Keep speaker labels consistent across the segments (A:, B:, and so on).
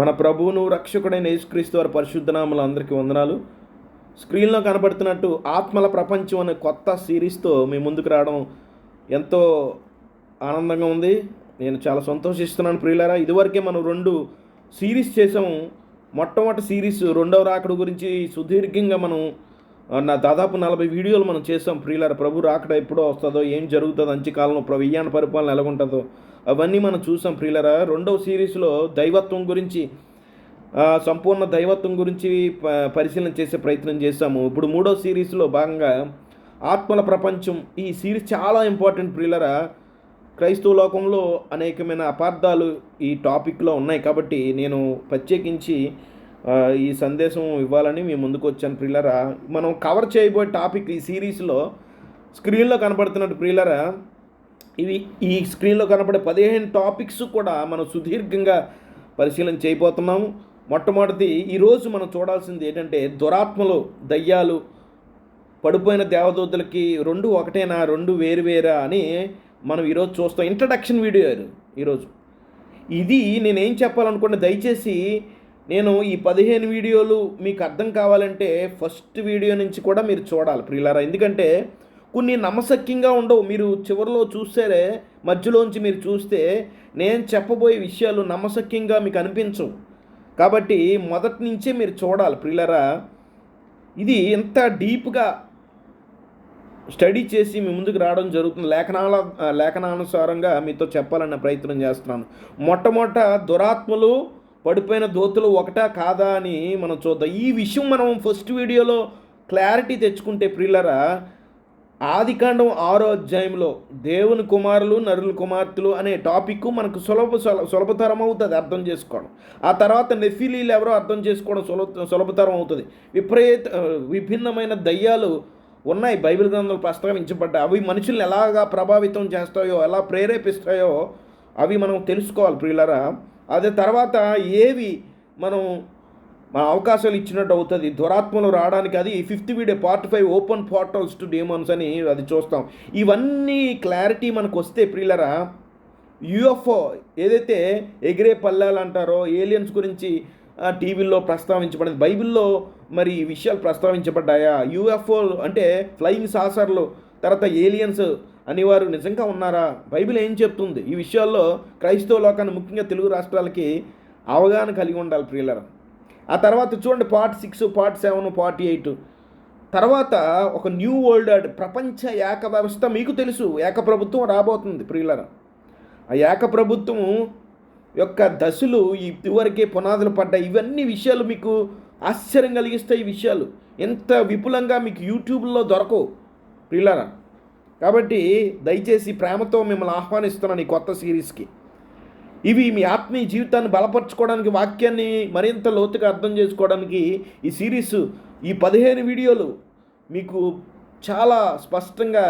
A: మన ప్రభువును రక్షకుడైన యేసుక్రీస్తు వారి పరిశుద్ధ నామములో అందరికీ వందనాలు. స్క్రీన్లో కనబడుతున్నట్టు ఆత్మల ప్రపంచం అనే కొత్త సిరీస్తో మీ ముందుకు రావడం ఎంతో ఆనందంగా ఉంది. నేను చాలా సంతోషిస్తున్నాను ప్రియులారా. ఇదివరకే మనం 2 సిరీస్ చేసాము. మొట్టమొదటి సిరీస్ రెండవ రాకడ గురించి సుదీర్ఘంగా మనం దాదాపు 40 వీడియోలు మనం చేసాం ప్రియులారా. ప్రభు రాకడ ఎప్పుడో వస్తుందో, ఏం జరుగుతుందో, అంత్యకాలంలో విజ్ఞాన పరిపాలన ఎలాగుంటుందో అవన్నీ మనం చూసాం ప్రియులారా. రెండవ సిరీస్లో దైవత్వం గురించి, సంపూర్ణ దైవత్వం గురించి పరిశీలన చేసే ప్రయత్నం చేశాము. ఇప్పుడు మూడో సిరీస్లో భాగంగా ఆత్మల ప్రపంచం. ఈ సిరీస్ చాలా ఇంపార్టెంట్ ప్రియులారా. క్రైస్తవ లోకంలో అనేకమైన అపార్థాలు ఈ టాపిక్లో ఉన్నాయి కాబట్టి నేను ప్రత్యేకించి ఈ సందేశం ఇవ్వాలని మేము ముందుకు వచ్చాను ప్రియులారా. మనం కవర్ చేయబోయే టాపిక్ ఈ సిరీస్లో స్క్రీన్లో కనబడుతున్నట్టు ప్రియులారా, ఈ స్క్రీన్లో కనబడే 15 టాపిక్స్ కూడా మనం సుదీర్ఘంగా పరిశీలన చేయబోతున్నాము. మొట్టమొదటిది ఈరోజు మనం చూడాల్సింది ఏంటంటే, దురాత్మలు, దయ్యాలు, పడిపోయిన దేవదూతలకి 2 ఒకటేనా, 2 వేరువేరా అని మనం ఈరోజు చూస్తాం. ఇంట్రడక్షన్ వీడియో ఈరోజు. ఇది నేనేం చెప్పాలనుకున్నా, దయచేసి నేను ఈ 15 వీడియోలు మీకు అర్థం కావాలంటే ఫస్ట్ వీడియో నుంచి కూడా మీరు చూడాలి ప్రియులారా. ఎందుకంటే కొన్ని నమ్మశక్యంగా ఉండవు. మీరు చివరిలో చూస్తే, మధ్యలోంచి మీరు చూస్తే నేను చెప్పబోయే విషయాలు నమ్మశక్యంగా మీకు అనిపించవు. కాబట్టి మొదటి నుంచే మీరు చూడాలి ప్రియులారా. ఇది ఎంత డీప్గా స్టడీ చేసి మీ ముందుకు రావడం జరుగుతుంది. లేఖనానుసారంగా మీతో చెప్పాలన్న ప్రయత్నం చేస్తున్నాను. మొట్టమొదట దురాత్మలు, పడిపోయిన దూతలు ఒకటా కాదా అని మనం చూద్దాం. ఈ విషయం మనం ఫస్ట్ వీడియోలో క్లారిటీ తెచ్చుకుంటే ప్రియులారా, ఆదికాండం 6వ అధ్యాయంలో దేవుని కుమారులు, నరుల కుమార్తెలు అనే టాపిక్ మనకు సులభతరం అవుతుంది అర్థం చేసుకోవడం. ఆ తర్వాత నెఫిలీలు ఎవరో అర్థం చేసుకోవడం సులభతరం అవుతుంది. విభిన్నమైన దయ్యాలు ఉన్నాయి, బైబిల్ గ్రంథంలో ప్రస్తావించబడ్డాయి. అవి మనుషుల్ని ఎలాగా ప్రభావితం చేస్తాయో, ఎలా ప్రేరేపిస్తాయో అవి మనం తెలుసుకోవాలి ప్రియులారా. అదే తర్వాత ఏవి మన అవకాశాలు ఇచ్చినట్టు అవుతుంది దురాత్మలు రావడానికి. అది 5th video part 5 open portals to demons అని అది చూస్తాం. ఇవన్నీ క్లారిటీ మనకు వస్తే ప్రియులరా, యూఎఫ్ఓ ఏదైతే ఎగిరే పల్లెలు అంటారో, ఏలియన్స్ గురించి టీవీల్లో ప్రస్తావించబడింది, బైబిల్లో మరి ఈ విషయాలు ప్రస్తావించబడ్డాయా? యూఎఫ్ఓ అంటే ఫ్లయింగ్ సాసర్లు, తర్వాత ఏలియన్స్ అనేవారు నిజంగా ఉన్నారా? బైబిల్ ఏం చెప్తుంది? ఈ విషయాల్లో క్రైస్తవ లోకాన్ని, ముఖ్యంగా తెలుగు రాష్ట్రాలకి అవగాహన కలిగి ఉండాలి ప్రియులరా. ఆ తర్వాత చూడండి, పార్ట్ 6, పార్ట్ 7, పార్ట్ 8 తర్వాత ఒక న్యూ వరల్డ్ ప్రపంచ ఏక వ్యవస్థ. మీకు తెలుసు, ఏకప్రభుత్వం రాబోతుంది ప్రియులరా. ఆ ఏకప్రభుత్వం యొక్క దశలు ఇదివరకే పునాదులు పడ్డాయి. ఇవన్నీ విషయాలు మీకు ఆశ్చర్యం కలిగిస్తాయి. ఈ విషయాలు ఎంత విపులంగా మీకు యూట్యూబ్లో దొరకవు ప్రియులరా. కాబట్టి దయచేసి ప్రేమతో మిమ్మల్ని ఆహ్వానిస్తున్నాను ఈ కొత్త సిరీస్కి. ఇవి మీ ఆత్మీయ జీవితాన్ని బలపరచుకోవడానికి, వాక్యాన్ని మరింత లోతుగా అర్థం చేసుకోవడానికి ఈ సిరీస్, ఈ 15 వీడియోలు మీకు చాలా స్పష్టంగా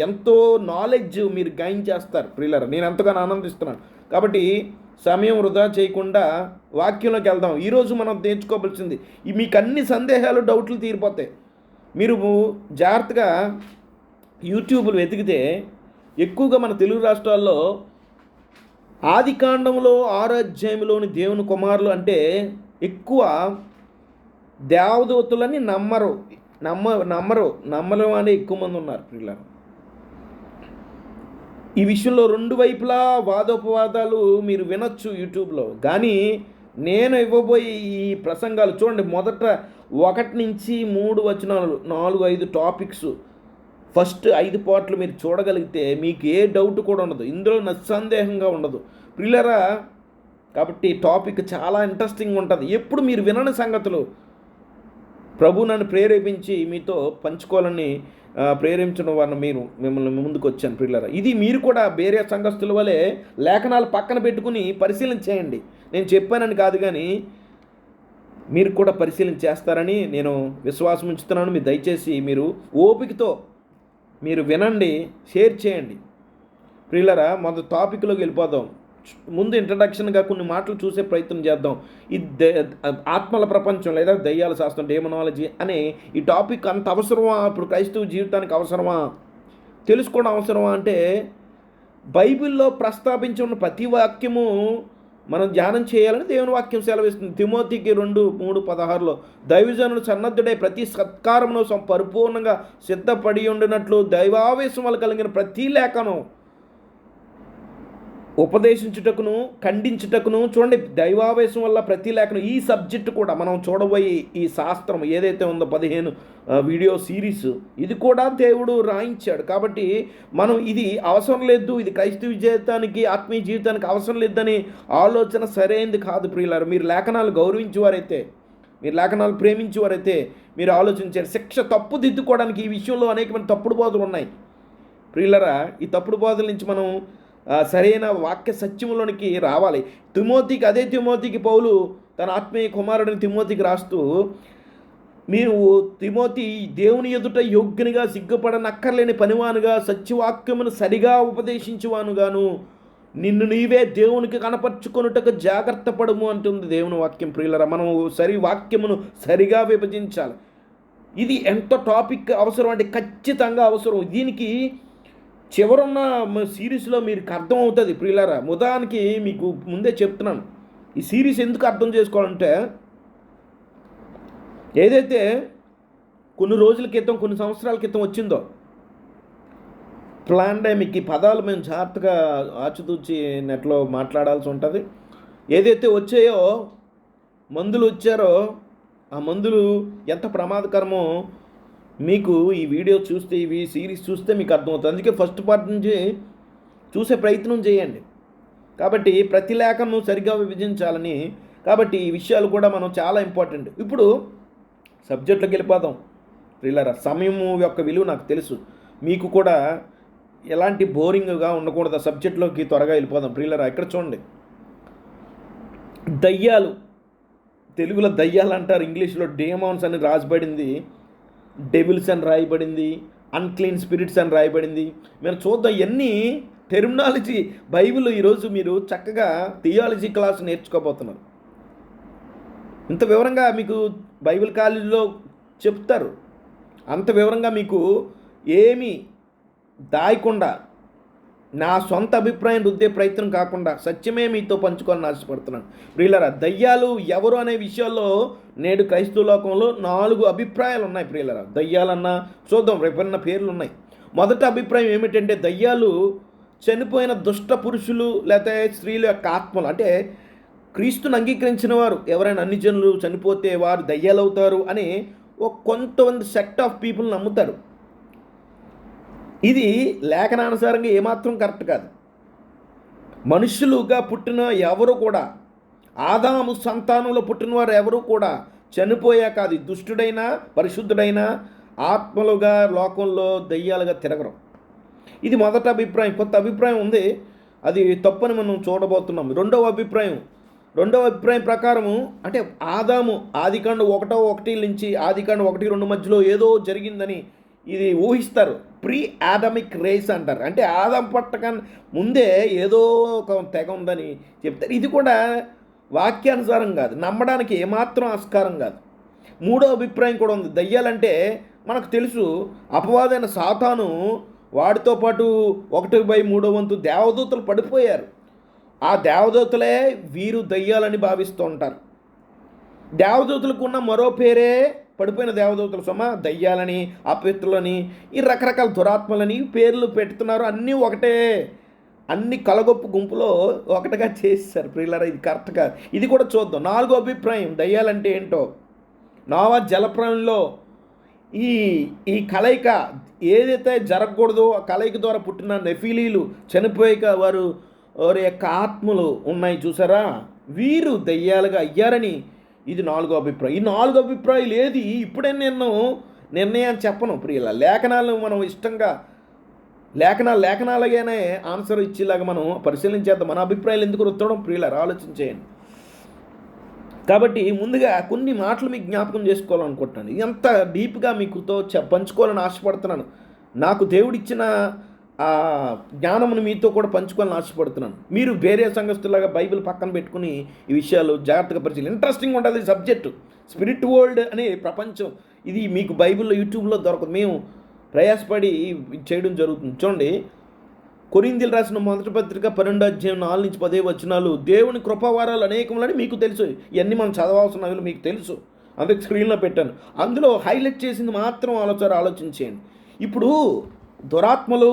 A: ఎంతో నాలెడ్జ్ మీరు గెయిన్ చేస్తారు ప్రియులారా. నేను ఎంతగానో ఆనందిస్తున్నాను. కాబట్టి సమయం వృధా చేయకుండా వాక్యంలోకి వెళ్దాం. ఈరోజు మనం నేర్చుకోవాల్సింది, మీకు అన్ని సందేహాలు, డౌట్లు తీరిపోతాయి. మీరు జాగ్రత్తగా యూట్యూబ్లు వెతికితే ఎక్కువగా మన తెలుగు రాష్ట్రాల్లో ఆదికాండంలో 6వ అధ్యాయంలోని దేవుని కుమారులు అంటే ఎక్కువ దేవదూతలని నమ్మరు అని ఎక్కువ మంది ఉన్నారు పిల్లలు. ఈ విషయంలో 2 వైపులా వాదోపవాదాలు మీరు వినొచ్చు యూట్యూబ్లో. కానీ నేను ఇవ్వబోయే ఈ ప్రసంగాలు చూడండి, మొదట 1 నుంచి 3 వచనాలు, 4-5 టాపిక్స్, ఫస్ట్ 5 పార్ట్లు మీరు చూడగలిగితే మీకు ఏ డౌట్ కూడా ఉండదు, ఇందులో నిస్సందేహంగా ఉండదు ప్రియులరా. కాబట్టి టాపిక్ చాలా ఇంట్రెస్టింగ్ ఉంటుంది. ఎప్పుడు మీరు వినని సంగతులు ప్రభు నన్ను ప్రేరేపించి మీతో పంచుకోవాలని ప్రేరేపించడం వలన మిమ్మల్ని ముందుకు వచ్చాను ప్రియులరా. ఇది మీరు కూడా వేరే సంఘస్థుల వలె లేఖనాలు పక్కన పెట్టుకుని పరిశీలన చేయండి. నేను చెప్పానని కాదు, కానీ మీరు కూడా పరిశీలన చేస్తారని నేను విశ్వాసం ఉంచుతున్నాను. మీరు దయచేసి మీరు ఓపికతో మీరు వినండి, షేర్ చేయండి ప్రియులరా. మొదటి టాపిక్లోకి వెళ్ళిపోదాం. ముందు ఇంట్రడక్షన్గా కొన్ని మాటలు చూసే ప్రయత్నం చేద్దాం. ఈ ఆత్మల ప్రపంచం లేదా దయ్యాల శాస్త్రం, డెమనాలజీ అనే ఈ టాపిక్ అంత అవసరమా? ఇప్పుడు క్రైస్తవ జీవితానికి అవసరమా? తెలుసుకోవడం అవసరమా అంటే, బైబిల్లో ప్రస్తావించిన ప్రతి వాక్యము మనం ధ్యానం చేయాలని దేవుని వాక్యం సెలవిస్తుంది. తిమోతికి 2:3-16 దైవజనుడు సన్నద్ధుడై ప్రతి సత్కారమును పరిపూర్ణంగా సిద్ధపడి ఉండినట్లు దైవావేశం వల్ల కలిగిన ప్రతి లేఖనం ఉపదేశించుటకును ఖండించుటకును, చూడండి దైవావేశం వల్ల ప్రతి లేఖనం, ఈ సబ్జెక్టు కూడా మనం చూడబోయే ఈ శాస్త్రం ఏదైతే ఉందో 15 వీడియో సిరీస్, ఇది కూడా దేవుడు రాయించాడు. కాబట్టి మనం ఇది అవసరం లేదు, ఇది క్రైస్తవ జీవితానికి ఆత్మీయ జీవితానికి అవసరం లేదని ఆలోచన సరైనది కాదు ప్రియులారా. మీరు లేఖనాలు గౌరవించేవారైతే, మీరు లేఖనాలు ప్రేమించేవారైతే మీరు ఆలోచించారు. శిక్ష తప్పు దిద్దుకోవడానికి ఈ విషయంలో అనేకమైన తప్పుడు బోధలు ఉన్నాయి ప్రియులారా. ఈ తప్పుడు బోధల నుంచి మనం సరైన వాక్య సత్యములోనికి రావాలి. అదే తిమోతికి పౌలు తన ఆత్మీయ కుమారుడిని తిమోతికి రాస్తూ, మీరు తిమోతి దేవుని ఎదుట యోగ్యునిగా సిగ్గుపడనక్కర్లేని పనివానుగా సత్యవాక్యమును సరిగా ఉపదేశించువానుగాను నిన్ను నీవే దేవునికి కనపరుచుకొనుటకు జాగ్రత్త పడము అంటుంది దేవుని వాక్యం. ప్రియులరా, మనం వాక్యమును సరిగా విభజించాలి. ఇది ఎంత టాపిక్ అవసరం అంటే ఖచ్చితంగా అవసరం. దీనికి చివరున్న సిరీస్లో మీకు అర్థమవుతుంది ప్రియులారా. ఉదాహరణకి మీకు ముందే చెప్తున్నాను, ఈ సిరీస్ ఎందుకు అర్థం చేసుకోవాలంటే, ఏదైతే కొన్ని రోజుల క్రితం, కొన్ని సంవత్సరాల క్రితం వచ్చిందో ప్లాండమిక్, ఈ పదాలు మేము జాగ్రత్తగా ఆచితూచి నెట్లో మాట్లాడాల్సి ఉంటుంది. ఏదైతే వచ్చాయో మందులు వచ్చారో ఆ మందులు ఎంత ప్రమాదకరమో మీకు ఈ వీడియో చూస్తే, ఇవి సిరీస్ చూస్తే మీకు అర్థమవుతుంది. అందుకే ఫస్ట్ పార్ట్ నుంచి చూసే ప్రయత్నం చేయండి. కాబట్టి ప్రతి లేఖను సరిగ్గా విభజించాలని, కాబట్టి ఈ విషయాలు కూడా మనం చాలా ఇంపార్టెంట్. ఇప్పుడు సబ్జెక్టులోకి వెళ్ళిపోదాం ప్రియులారా. సమయం యొక్క విలువ నాకు తెలుసు, మీకు కూడా ఎలాంటి బోరింగ్గా ఉండకూడదు. సబ్జెక్టులోకి త్వరగా వెళ్ళిపోదాం ప్రియులారా. ఇక్కడ చూడండి, దయ్యాలు, తెలుగులో దయ్యాలు అంటారు, ఇంగ్లీష్లో డేమాన్స్ అని రాసిబడింది, డెవిల్స్ అని రాయబడింది, అన్క్లీన్ స్పిరిట్స్ అని రాయబడింది. మేము చూద్దాం ఎన్ని టెర్మినాలజీ బైబిల్. ఈరోజు మీరు చక్కగా థియాలజీ క్లాస్ నేర్చుకోబోతున్నారు. ఇంత వివరంగా మీకు బైబిల్ కాలేజీలో చెప్తారు. అంత వివరంగా మీకు ఏమీ దాయకుండా, నా సొంత అభిప్రాయం రుద్దే ప్రయత్నం కాకుండా సత్యమే మీతో పంచుకోవాలని ఆశపడుతున్నాను ప్రియులారా. దయ్యాలు ఎవరు అనే విషయాల్లో నేడు క్రైస్తవ లోకంలో 4 అభిప్రాయాలు ఉన్నాయి ప్రియులారా. దయ్యాలన్నా చూద్దాం, రేపన్న పేర్లు ఉన్నాయి. మొదటి అభిప్రాయం ఏమిటంటే, దయ్యాలు చనిపోయిన దుష్ట పురుషులు లేకపోతే స్త్రీల యొక్క ఆత్మలు. అంటే క్రీస్తుని అంగీకరించిన వారు ఎవరైనా అన్ని జనులు చనిపోతే వారు దయ్యాలు అవుతారు అని కొంతమంది సెక్ట్ ఆఫ్ పీపుల్ నమ్ముతారు. ఇది లేఖనానుసారంగా ఏమాత్రం కరెక్ట్ కాదు. మనుషులుగా పుట్టిన ఎవరు కూడా, ఆదాము సంతానంలో పుట్టినవారు ఎవరు కూడా చనిపోయాక అది దుష్టుడైనా పరిశుద్ధుడైనా ఆత్మలుగా లోకంలో దయ్యాలుగా తిరగరు. ఇది మొదటి అభిప్రాయం. కొత్త అభిప్రాయం ఉంది, అది తప్పని మనం చూడబోతున్నాం. రెండవ అభిప్రాయం ప్రకారము, అంటే ఆదాము ఆదికాండం 1:1 నుంచి ఆదికాండం 1:2 మధ్యలో ఏదో జరిగిందని ఇది ఊహిస్తారు. ప్రీ ఆడమిక్ రేస్ అంటారు. అంటే ఆదాం పట్టకన్నా ముందే ఏదో ఒక తెగ ఉందని చెప్తారు. ఇది కూడా వాక్యానుసారం కాదు, నమ్మడానికి ఏమాత్రం ఆస్కారం కాదు. మూడో అభిప్రాయం కూడా ఉంది. దయ్యాలంటే మనకు తెలుసు, అపవాదైన సాతాను వాడితో పాటు 1/3 దేవదూతలు పడిపోయారు. ఆ దేవదూతలే వీరు దయ్యాలని భావిస్తూ ఉంటారు. దేవదూతలకు ఉన్న మరో పేరే పడిపోయిన దేవదూతలు దయ్యాలని, అపవిత్రులని, ఈ రకరకాల దురాత్మలని పేర్లు పెడుతున్నారు. అన్నీ ఒకటే, అన్ని కలగొప్పు గుంపులో ఒకటిగా చేశారు ప్రియులారా. ఇది కరెక్ట్ కాదు. ఇది కూడా చూద్దాం. 4వ అభిప్రాయం, దయ్యాలంటే ఏంటో. నోవా జలప్రాయంలో ఈ కలయిక ఏదైతే జరగకూడదో ఆ కలయిక ద్వారా పుట్టిన నెఫీలీలు చనిపోయాక వారి యొక్క ఆత్మలు ఉన్నాయి చూసారా, వీరు దయ్యాలుగా అయ్యారని ఇది 4వ అభిప్రాయం. ఈ 4 అభిప్రాయాలు ఏది ఇప్పుడే నేను నిర్ణయాన్ని చెప్పను ప్రియుల. లేఖనాలను మనం ఇష్టంగా లేఖనాలుగానే ఆన్సర్ ఇచ్చేలాగా మనం పరిశీలించేద్దాం. మన అభిప్రాయాలు ఎందుకు రుద్దడం ప్రియులారా, ఆలోచించేయండి. కాబట్టి ముందుగా కొన్ని మాటలు మీకు జ్ఞాపకం చేసుకోవాలనుకుంటున్నాను. ఎంత డీప్గా మీకుతో పంచుకోవాలని ఆశపడుతున్నాను. నాకు దేవుడిచ్చిన ఆ జ్ఞానమును మీతో కూడా పంచుకోవాలని ఆశపడుతున్నాను. మీరు వేరే సంఘస్థులాగా బైబిల్ పక్కన పెట్టుకుని ఈ విషయాలు జాగ్రత్తగా పరిశీలి. ఇంట్రెస్టింగ్ ఉంటుంది సబ్జెక్టు. స్పిరిట్ వరల్డ్ అనే ప్రపంచం, ఇది మీకు బైబిల్లో యూట్యూబ్లో దొరకదు. మేము ప్రయాసపడి చేయడం జరుగుతుంది. చూడండి, కొరింథీయులకు రాసిన మొదటి పత్రిక 12వ అధ్యాయం 4-10 దేవుని కృపావరాలు అనేకములని మీకు తెలుసు. ఇవన్నీ మనం చదవాల్సిన మీకు తెలుసు, అందుకే స్క్రీన్లో పెట్టాను. అందులో హైలైట్ చేసింది మాత్రం ఆలోచించేయండి. ఇప్పుడు దురాత్మలు,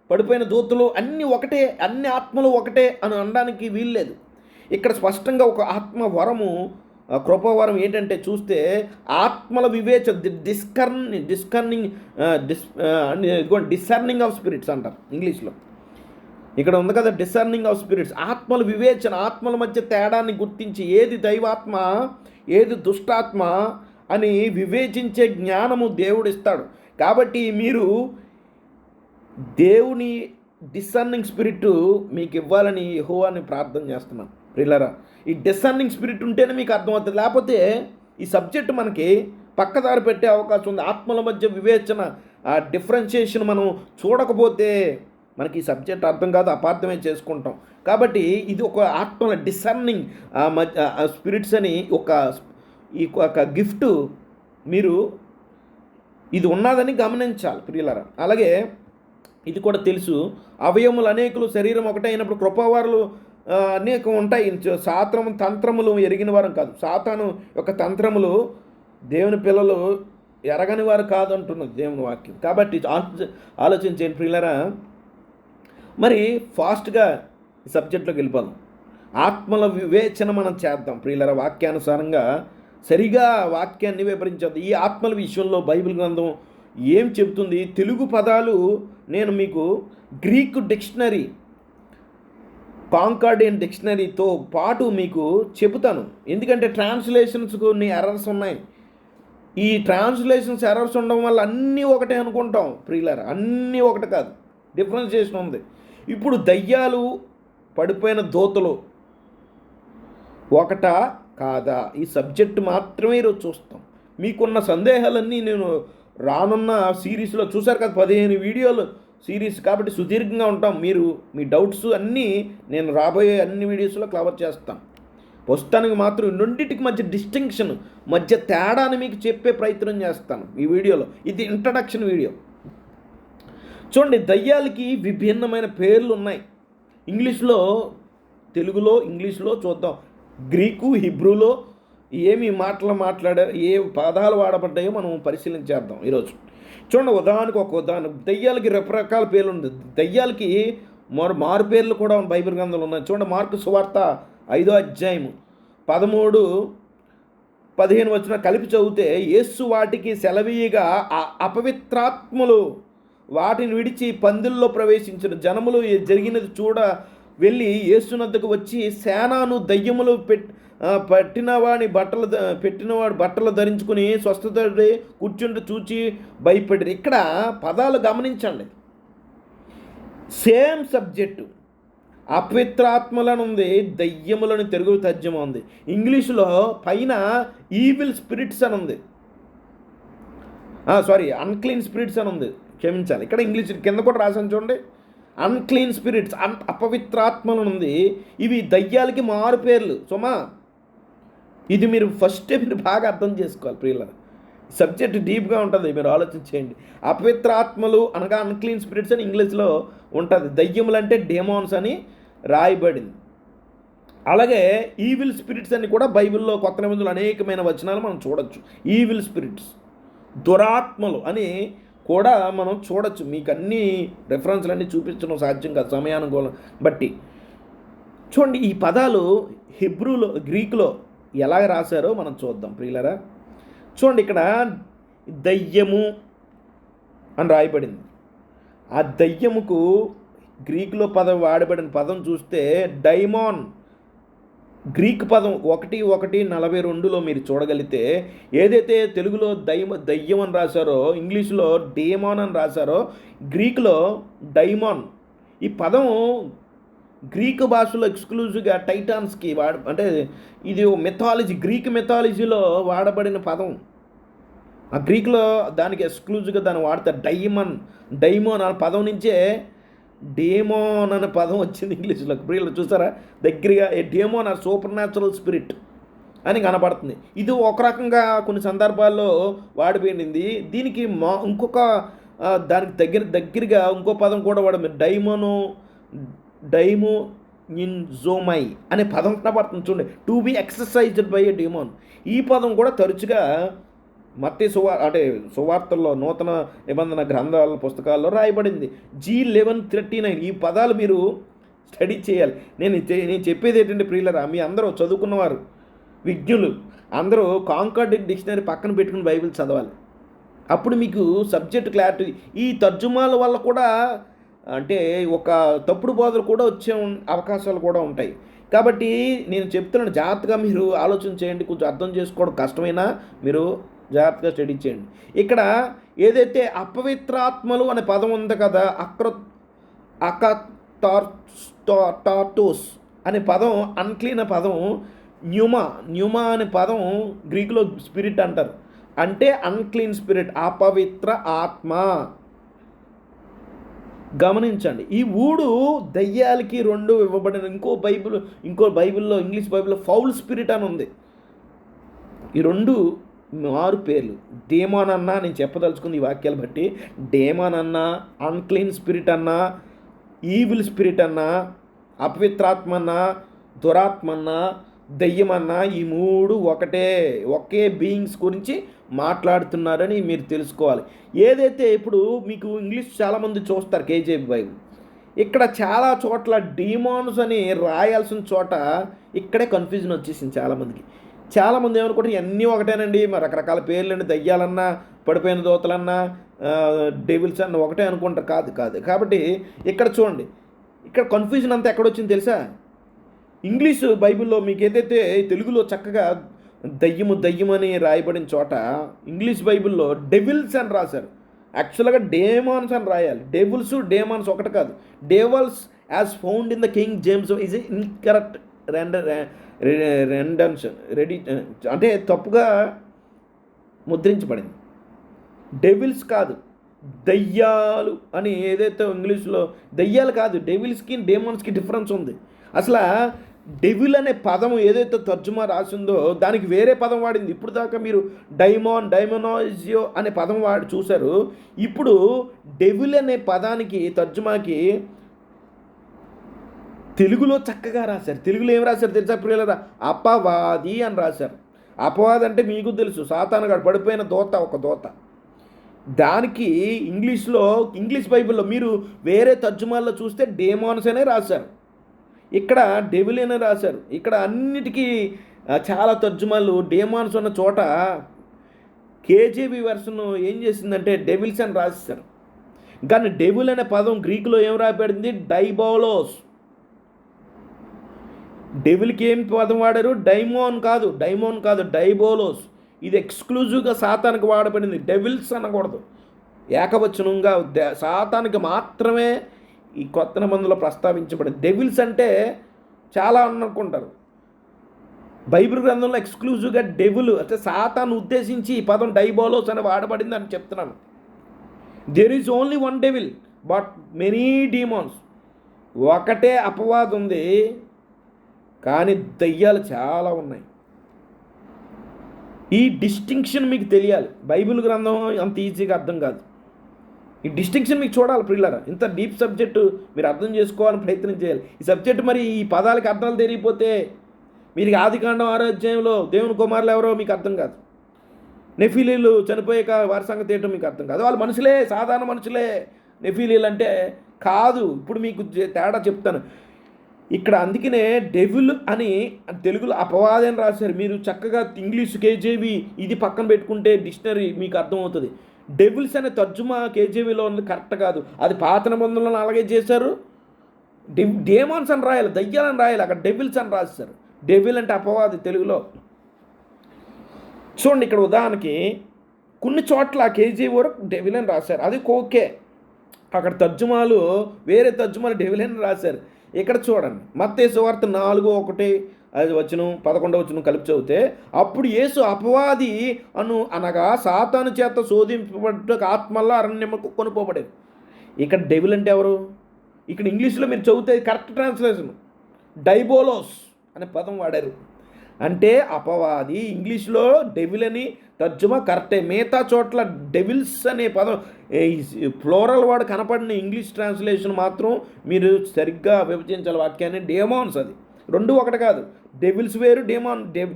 A: పడిపోయిన దూతలు అన్నీ ఒకటే, అన్ని ఆత్మలు ఒకటే అని అనడానికి వీల్లేదు. ఇక్కడ స్పష్టంగా ఒక ఆత్మ వరము, కృపావరం ఏంటంటే చూస్తే ఆత్మల డిసర్నింగ్ ఆఫ్ స్పిరిట్స్ అంటారు ఇంగ్లీష్లో. ఇక్కడ ఉంది కదా డిసర్నింగ్ ఆఫ్ స్పిరిట్స్, ఆత్మల వివేచన, ఆత్మల మధ్య తేడాన్ని గుర్తించి ఏది దైవాత్మ ఏది దుష్టాత్మ అని వివేచించే జ్ఞానము దేవుడు ఇస్తాడు. కాబట్టి మీరు దేవుని డిసర్నింగ్ స్పిరిట్ మీకు ఇవ్వాలని యెహోవాని ప్రార్థన చేస్తున్నాను ప్రియులారా. ఈ డిసర్నింగ్ స్పిరిట్ ఉంటేనే మీకు అర్థమవుతుంది, లేకపోతే ఈ సబ్జెక్ట్ మనకి పక్కదారి పెట్టే అవకాశం ఉంది. ఆత్మల మధ్య వివేచన, ఆ డిఫరెన్షియేషన్ మనం చూడకపోతే మనకి ఈ సబ్జెక్ట్ అర్థం కాదు, అపార్థమే చేసుకుంటాం. కాబట్టి ఇది ఒక ఆత్మల డిసర్నింగ్ స్పిరిట్స్ అని ఒక గిఫ్ట్ మీరు ఇది ఉన్నదని గమనించాలి ప్రియులారా. అలాగే ఇది కూడా తెలుసు, అవయములు అనేకులు శరీరం ఒకటే అయినప్పుడు కృపావారులు అనేకం ఉంటాయి. తంత్రములు ఎరిగిన వారం కాదు, సాతాను యొక్క తంత్రములు దేవుని పిల్లలు ఎరగని వారు కాదు అంటున్నది దేవుని వాక్యం. కాబట్టి ఆలోచించండి ప్రియులారా. మరి ఫాస్ట్గా ఈ సబ్జెక్ట్లోకి వెళ్ళిపోదాం. ఆత్మల వివేచన మనం చేద్దాం ప్రియులారా. వాక్యానుసారంగా సరిగా వాక్యాన్ని వివరించద్దు. ఈ ఆత్మల విషయంలో బైబిల్ గ్రంథం ఏం చెబుతుంది? తెలుగు పదాలు నేను మీకు గ్రీక్ డిక్షనరీ, కాంకార్డియన్ డిక్షనరీతో పాటు మీకు చెబుతాను. ఎందుకంటే ట్రాన్స్లేషన్స్ కొన్ని ఎర్రర్స్ ఉన్నాయి. ఈ ట్రాన్స్లేషన్స్ ఎర్రర్స్ ఉండడం వల్ల అన్నీ ఒకటే అనుకుంటాం ప్రియులారా. అన్నీ ఒకటి కాదు, డిఫరెన్షియేషన్ ఉంది. ఇప్పుడు దయ్యాలు, పడిపోయిన దూతలు ఒకటా కాదా? ఈ సబ్జెక్టు మాత్రమే ఈరోజు చూస్తాం. మీకున్న సందేహాలన్నీ నేను రానున్న సిరీస్లో చూశారు కదా, 15 వీడియోలు సిరీస్ కాబట్టి సుదీర్ఘంగా ఉంటాం. మీరు మీ డౌట్స్ అన్నీ నేను రాబోయే అన్ని వీడియోస్లో కవర్ చేస్తాను. ప్రస్తుతానికి మాత్రం రెండింటికి మధ్య డిస్టింక్షన్, మధ్య తేడాని మీకు చెప్పే ప్రయత్నం చేస్తాను ఈ వీడియోలో. ఇది ఇంట్రడక్షన్ వీడియో. చూడండి, దయ్యాలకి విభిన్నమైన పేర్లు ఉన్నాయి. ఇంగ్లీష్లో, తెలుగులో, ఇంగ్లీష్లో చూద్దాం. గ్రీకు, హిబ్రూలో ఏమి మాట్లాడారు, ఏ పదాలు వాడబడ్డాయో మనం పరిశీలించేద్దాం ఈరోజు. చూడండి, ఉదాహరణకు ఒక ఉదాహరణ. దయ్యాలకి రకరకాల పేర్లు ఉంది. దయ్యాలకి మారు పేర్లు కూడా బైబిల్ గ్రంథంలో ఉన్నాయి. చూడండి, మార్కు సువార్త 5వ అధ్యాయము 13-15 కలిపి చదివితే, యేసు వాటికి సెలవీయగా అపవిత్రాత్మలు వాటిని విడిచి పందుల్లో ప్రవేశించిన జనములు జరిగినది చూడ వెళ్ళి యేసునద్దకు వచ్చి, సేనాను దయ్యములు పెట్టినవాడి బట్టలు ధరించుకుని స్వస్థత కూర్చుండి చూచి భయపడి. ఇక్కడ పదాలు గమనించండి, సేమ్ సబ్జెక్టు. అపవిత్రాత్మలను ఉంది, దయ్యములను తెలుగు తర్జుమా ఉంది. ఇంగ్లీషులో పైన ఈవిల్ స్పిరిట్స్ అని ఉంది, అన్క్లీన్ స్పిరిట్స్ అని ఉంది, క్షమించాలి. ఇక్కడ ఇంగ్లీష్ కింద కూడా రాసాను చూడండి, అన్క్లీన్ స్పిరిట్స్, అపవిత్రాత్మలు ఉంది. ఇవి దయ్యాలకి మారు పేర్లు. సుమా, ఇది మీరు మీరు బాగా అర్థం చేసుకోవాలి ప్రియులారా. సబ్జెక్ట్ డీప్గా ఉంటుంది, మీరు ఆలోచించేయండి. అపవిత్రాత్మలు అనగా అన్క్లీన్ స్పిరిట్స్ అని ఇంగ్లీష్లో ఉంటుంది. దయ్యములు అంటే డెమోన్స్ అని రాయబడింది. అలాగే ఈవిల్ స్పిరిట్స్ అని కూడా బైబిల్లో కొత్త నిబంధనలు అనేకమైన వచనాలు మనం చూడొచ్చు. ఈవిల్ స్పిరిట్స్, దురాత్మలు అని కూడా మనం చూడొచ్చు. మీకు అన్ని రెఫరెన్స్లు అన్నీ చూపించడం సాధ్యం కాదు సమయానుకూలం బట్టి. చూడండి, ఈ పదాలు హిబ్రూలో, గ్రీకులో ఎలా రాశారో మనం చూద్దాం ప్రియులారా. చూడండి, ఇక్కడ దయ్యము అని రాయబడింది. ఆ దయ్యముకు గ్రీకులో వాడబడిన పదం చూస్తే డైమాన్. గ్రీక్ పదం 1:42 మీరు చూడగలిగితే, ఏదైతే తెలుగులో దయ్యం అని రాశారో, ఇంగ్లీష్లో డేమాన్ అని రాశారో, గ్రీకులో డైమాన్. ఈ పదం గ్రీకు భాషలో ఎక్స్క్లూజివ్గా టైటాన్స్కి అంటే ఇది మెథాలజీ, గ్రీక్ మెథాలజీలో వాడబడిన పదం. ఆ గ్రీకులో దానికి ఎక్స్క్లూజివ్గా దాన్ని వాడతారు. డైమోన్ అనే పదం నుంచే డేమోన్ అనే పదం వచ్చింది ఇంగ్లీష్లో. ప్రియులు చూసారా, దగ్గరగా a demon or supernatural spirit అని కనపడుతుంది. ఇది ఒక రకంగా కొన్ని సందర్భాల్లో వాడిపోయింది. దీనికి ఇంకొక దానికి దగ్గరగా ఇంకో పదం కూడా వాడు డైమో నిన్జోమై అనే పదం కనబడుతుంది చూడండి. To be exorcised by a demon. ఈ పదం కూడా తరచుగా మత్తయి సువార్తల్లో నూతన నిబంధన గ్రంథాల పుస్తకాల్లో రాయబడింది. G1139. ఈ పదాలు మీరు స్టడీ చేయాలి. నేను చెప్పేది ఏంటంటే ప్రియులరా, మీ అందరూ చదువుకున్నవారు, విజ్ఞులు అందరూ కాంకార్డ్ డిక్షనరీ పక్కన పెట్టుకుని బైబిల్ చదవాలి. అప్పుడు మీకు సబ్జెక్ట్ క్లారిటీ. ఈ తర్జుమాల వల్ల కూడా అంటే ఒక తప్పుడు బోధలు కూడా వచ్చే అవకాశాలు కూడా ఉంటాయి. కాబట్టి నేను చెప్తున్నాను, జాగ్రత్తగా మీరు ఆలోచన చేయండి. కొంచెం అర్థం చేసుకోవడం కష్టమైనా మీరు జాగ్రత్తగా స్టడీ చేయండి. ఇక్కడ ఏదైతే అపవిత్రాత్మలు అనే పదం ఉంది కదా, అకటార్టోస్ అనే పదం, అన్క్లీన్ పదం, న్యూమా అనే పదం గ్రీకులో స్పిరిట్ అంటారు. అంటే అన్క్లీన్ స్పిరిట్, అపవిత్ర ఆత్మ. గమనించండి, ఈ దయ్యాలకి రెండు ఇవ్వబడిన ఇంకో బైబిల్లో ఇంగ్లీష్ బైబిల్లో ఫౌల్ స్పిరిట్ అని ఉంది. ఈ రెండు మారు పేర్లు. డేమాన్ అన్నా, నేను చెప్పదలుచుకుంది ఈ వాక్యాలు బట్టి, డేమాన్ అన్నా, అన్క్లీన్ స్పిరిట్ అన్నా, ఈవిల్ స్పిరిట్ అన్నా, అపవిత్రాత్మ అన్నా, దురాత్మ అన్నా, దయ్యమన్నా, ఈ మూడు ఒకే బీయింగ్స్ గురించి మాట్లాడుతున్నారని మీరు తెలుసుకోవాలి. ఏదైతే ఇప్పుడు మీకు ఇంగ్లీష్ చాలామంది చూస్తారు కేజేబీ బైబిల్, ఇక్కడ చాలా చోట్ల డీమాన్స్ అని రాయాల్సిన చోట ఇక్కడే కన్ఫ్యూజన్ వచ్చేసింది చాలామందికి. చాలామంది ఏమనుకుంటే ఇవన్నీ ఒకటేనండి, మరి రకరకాల పేర్లండి, దయ్యాలన్నా, పడిపోయిన దోతలన్నా, డెవిల్స్ అన్న ఒకటే అనుకుంటారు. కాదు. కాబట్టి ఇక్కడ చూడండి, ఇక్కడ కన్ఫ్యూజన్ అంతా ఎక్కడొచ్చింది తెలుసా? ఇంగ్లీష్ బైబిల్లో మీకు ఏదైతే తెలుగులో చక్కగా దయ్యమని రాయబడిన చోట ఇంగ్లీష్ బైబిల్లో డెవిల్స్ అని రాశారు. యాక్చువల్గా డేమాన్స్ అని రాయాలి. డేమాన్స్ ఒకటి కాదు. Devils as found in the King James is incorrect rendition అంటే తప్పుగా ముద్రించబడింది. డెవిల్స్ కాదు, దయ్యాలు అని ఏదైతే ఇంగ్లీష్లో దయ్యాలు కాదు. డెవిల్స్కి డేమాన్స్కి డిఫరెన్స్ ఉంది. అసలు డెవిల్ అనే పదం ఏదైతే తర్జుమా రాసిందో దానికి వేరే పదం వాడింది. ఇప్పుడు దాకా మీరు డైమోనాజియో అనే పదం చూశారు. ఇప్పుడు డెవిల్ అనే పదానికి తర్జుమాకి తెలుగులో చక్కగా రాశారు. తెలుగులో ఏం రాశారు తెలుసా ప్రియులరా? అపవాది అని రాశారు. అపవాది అంటే మీకు తెలుసు, సాతానుగాడు, పడిపోయిన ఒక దోత. దానికి ఇంగ్లీష్ బైబిల్లో మీరు వేరే తర్జుమాల్లో చూస్తే డేమాన్స్ అనే రాశారు, ఇక్కడ డెవిల్ అనే రాశారు. ఇక్కడ అన్నిటికీ చాలా తర్జుమాలు డేమాన్స్ ఉన్న చోట కేజేబీ వెర్షన్ ఏం చేసిందంటే డెవిల్స్ అని రాశారు. కానీ డెవిల్ అనే పదం గ్రీకులో ఏం రాయబడింది? డైబోలోస్. డెవిల్కి ఏం పదం వాడారు? డైమోన్ కాదు, డైబోలోస్. ఇది ఎక్స్క్లూజివ్గా సాతానికి వాడబడింది. డెవిల్స్ అనకూడదు. ఏకవచనంగా సాతానికి మాత్రమే ఈ కొత్త నిబంధనలో ప్రస్తావించబడింది. డెవిల్స్ అంటే చాలా అనుకుంటారు. బైబిల్ గ్రంథంలో ఎక్స్క్లూజివ్గా డెవిల్ అంటే సాతాను ఉద్దేశించి ఈ పదం డైబోలోస్ అని వాడబడింది అని చెప్తున్నాను. There is only one devil but many demons. ఒకటే అపవాదం ఉంది, కానీ దయ్యాలు చాలా ఉన్నాయి. ఈ డిస్టింక్షన్ మీకు తెలియాలి. బైబిల్ గ్రంథం అంత ఈజీగా అర్థం కాదు. ఈ డిస్టింక్షన్ మీకు చూడాలి ప్రియులారా. ఇంత డీప్ సబ్జెక్టు మీరు అర్థం చేసుకోవాలని ప్రయత్నం చేయాలి. ఈ సబ్జెక్టు మరి ఈ పదాలకి అర్థాలు తెలియకపోతే మీరు ఆదికాండం 6వ అధ్యాయంలో దేవుని కుమారులు ఎవరో మీకు అర్థం కాదు. నెఫీలీలు చనిపోయాక వారి సంగతి ఏంటో మీకు అర్థం కాదు. వాళ్ళు మనుషులే, సాధారణ మనుషులే నెఫీలీలు అంటే కాదు. ఇప్పుడు మీకు తేడా చెప్తాను. ఇక్కడ అందుకనే డెవిల్ అని తెలుగులో అపవాది అని రాశారు. మీరు చక్కగా ఇంగ్లీష్ కేజేబీ ఇది పక్కన పెట్టుకుంటే డిక్షనరీ మీకు అర్థమవుతుంది. డెవిల్స్ అనే తర్జుమా కేజేబీలో ఉంది, కరెక్ట్ కాదు. అది పాత నిబంధనలను అలాగే చేశారు. డేమాన్స్ అని రాయాలి, దయ్యాలని రాయాలి, అక్కడ డెవిల్స్ అని రాశారు. డెవిల్ అంటే అపవాది తెలుగులో. చూడండి, ఇక్కడ ఉదాహరణకి కొన్ని చోట్ల కేజీ వరకు డెవిల్ అని రాశారు, అది ఓకే. అక్కడ తర్జుమాలు వేరే తర్జుమాలు డెవిల్ అని రాశారు. ఇక్కడ చూడండి, మత్తయి సువార్త 4:1-11 కలిపి చదివితే, అప్పుడు యేసు అపవాది అనగా సాతాను చేత శోధింపబడ్డ ఆత్మల్లా అరణ్యముకు కొనుపోబడేది. ఇక్కడ డెవిల్ అంటే ఎవరు? ఇక్కడ ఇంగ్లీష్లో మీరు చదివితే కరెక్ట్ ట్రాన్స్లేషన్ డైబోలోస్ అనే పదం వాడారు. అంటే అపవాది. ఇంగ్లీష్లో డెవిల్ అని తర్జుమా కరెక్టే. మిగతా చోట్ల డెవిల్స్ అనే పదం ఫ్లోరల్ వర్డ్ కనపడిన ఇంగ్లీష్ ట్రాన్స్లేషన్ మాత్రం మీరు సరిగ్గా విభజించాలి వాక్యాన్ని. డేమాన్స్ అది రెండు ఒకటి కాదు. డెవిల్స్ వేరు,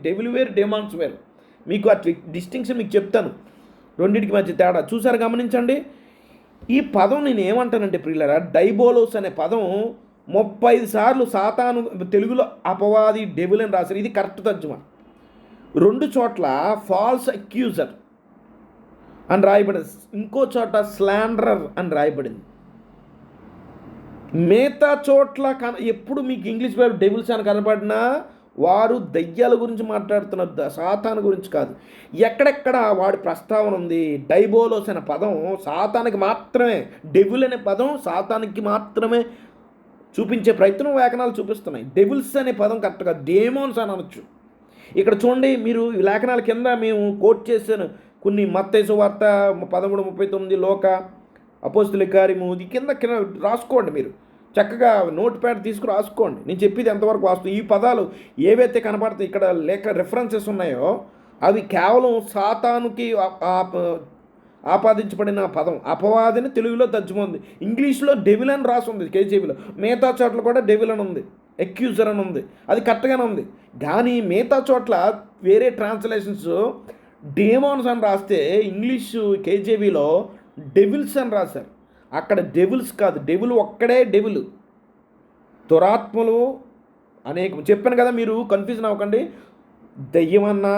A: డెవిల్ వేరు, డేమాన్స్ వేరు. మీకు ఆ డిస్టింక్షన్ మీకు చెప్తాను, రెండింటికి మధ్య తేడా చూసారు, గమనించండి. ఈ పదం నేను ఏమంటానంటే ప్రియులారా, డైబోలోస్ అనే పదం 35 సార్లు సాతాను, తెలుగులో అపవాది, డెవిల్ అని రాశారు. ఇది కరెక్ట్ తర్జుమా. 2 చోట్ల ఫాల్స్ అక్యూజర్ అని రాయబడింది, ఇంకో చోట స్లాండరర్ అని రాయబడింది. మిగతా చోట్ల ఎప్పుడు మీకు ఇంగ్లీష్ బైబిల్ డెవిల్స్ అని కనబడినా వారు దయ్యాల గురించి మాట్లాడుతున్నారు, సాతాను గురించి కాదు. ఎక్కడెక్కడ వాడి ప్రస్తావన ఉంది. డైబోలోస్ అనే పదం సాతానికి మాత్రమే, డెవిల్ అనే పదం సాతానికి మాత్రమే చూపించే ప్రయత్నం లేఖనాలు చూపిస్తున్నాయి. డెవిల్స్ అనే పదం కరెక్ట్గా డేమోన్స్ అని అనొచ్చు. ఇక్కడ చూడండి, మీరు ఈ లేఖనాల కింద మేము కోట్ చేశాను కొన్ని, మత్తయి సువార్త 13:39, లోక అపోస్తుల కార్యము, ఇది కింద రాసుకోండి. మీరు చక్కగా నోట్ ప్యాడ్ తీసుకుని రాసుకోండి. నేను చెప్పేది ఎంతవరకు వాస్తవం. ఈ పదాలు ఏవైతే కనపడతాయి ఇక్కడ లేఖ రెఫరెన్సెస్ ఉన్నాయో అవి కేవలం సాతానుకి ఆపాదించబడిన పదం. అపవాదిని తెలుగులో తర్జుమంది, ఇంగ్లీష్లో డెవిల్ అని రాసి ఉంది కేజీబీలో. మిగతా చోట్ల కూడా డెవిల్ అని ఉంది, అక్యూజర్ అని ఉంది, అది కరెక్ట్గానే ఉంది. కానీ మిగతా చోట్ల వేరే ట్రాన్స్లేషన్స్ డేమాన్స్ అని రాస్తే ఇంగ్లీషు కేజీబీలో డెవిల్స్ అని రాశారు. అక్కడ డెవిల్స్ కాదు, డెవిల్ ఒక్కడే డెవిల్. దురాత్మలు అనేక చెప్పాను కదా, మీరు కన్ఫ్యూజన్ అవ్వకండి. దయ్యమన్నా,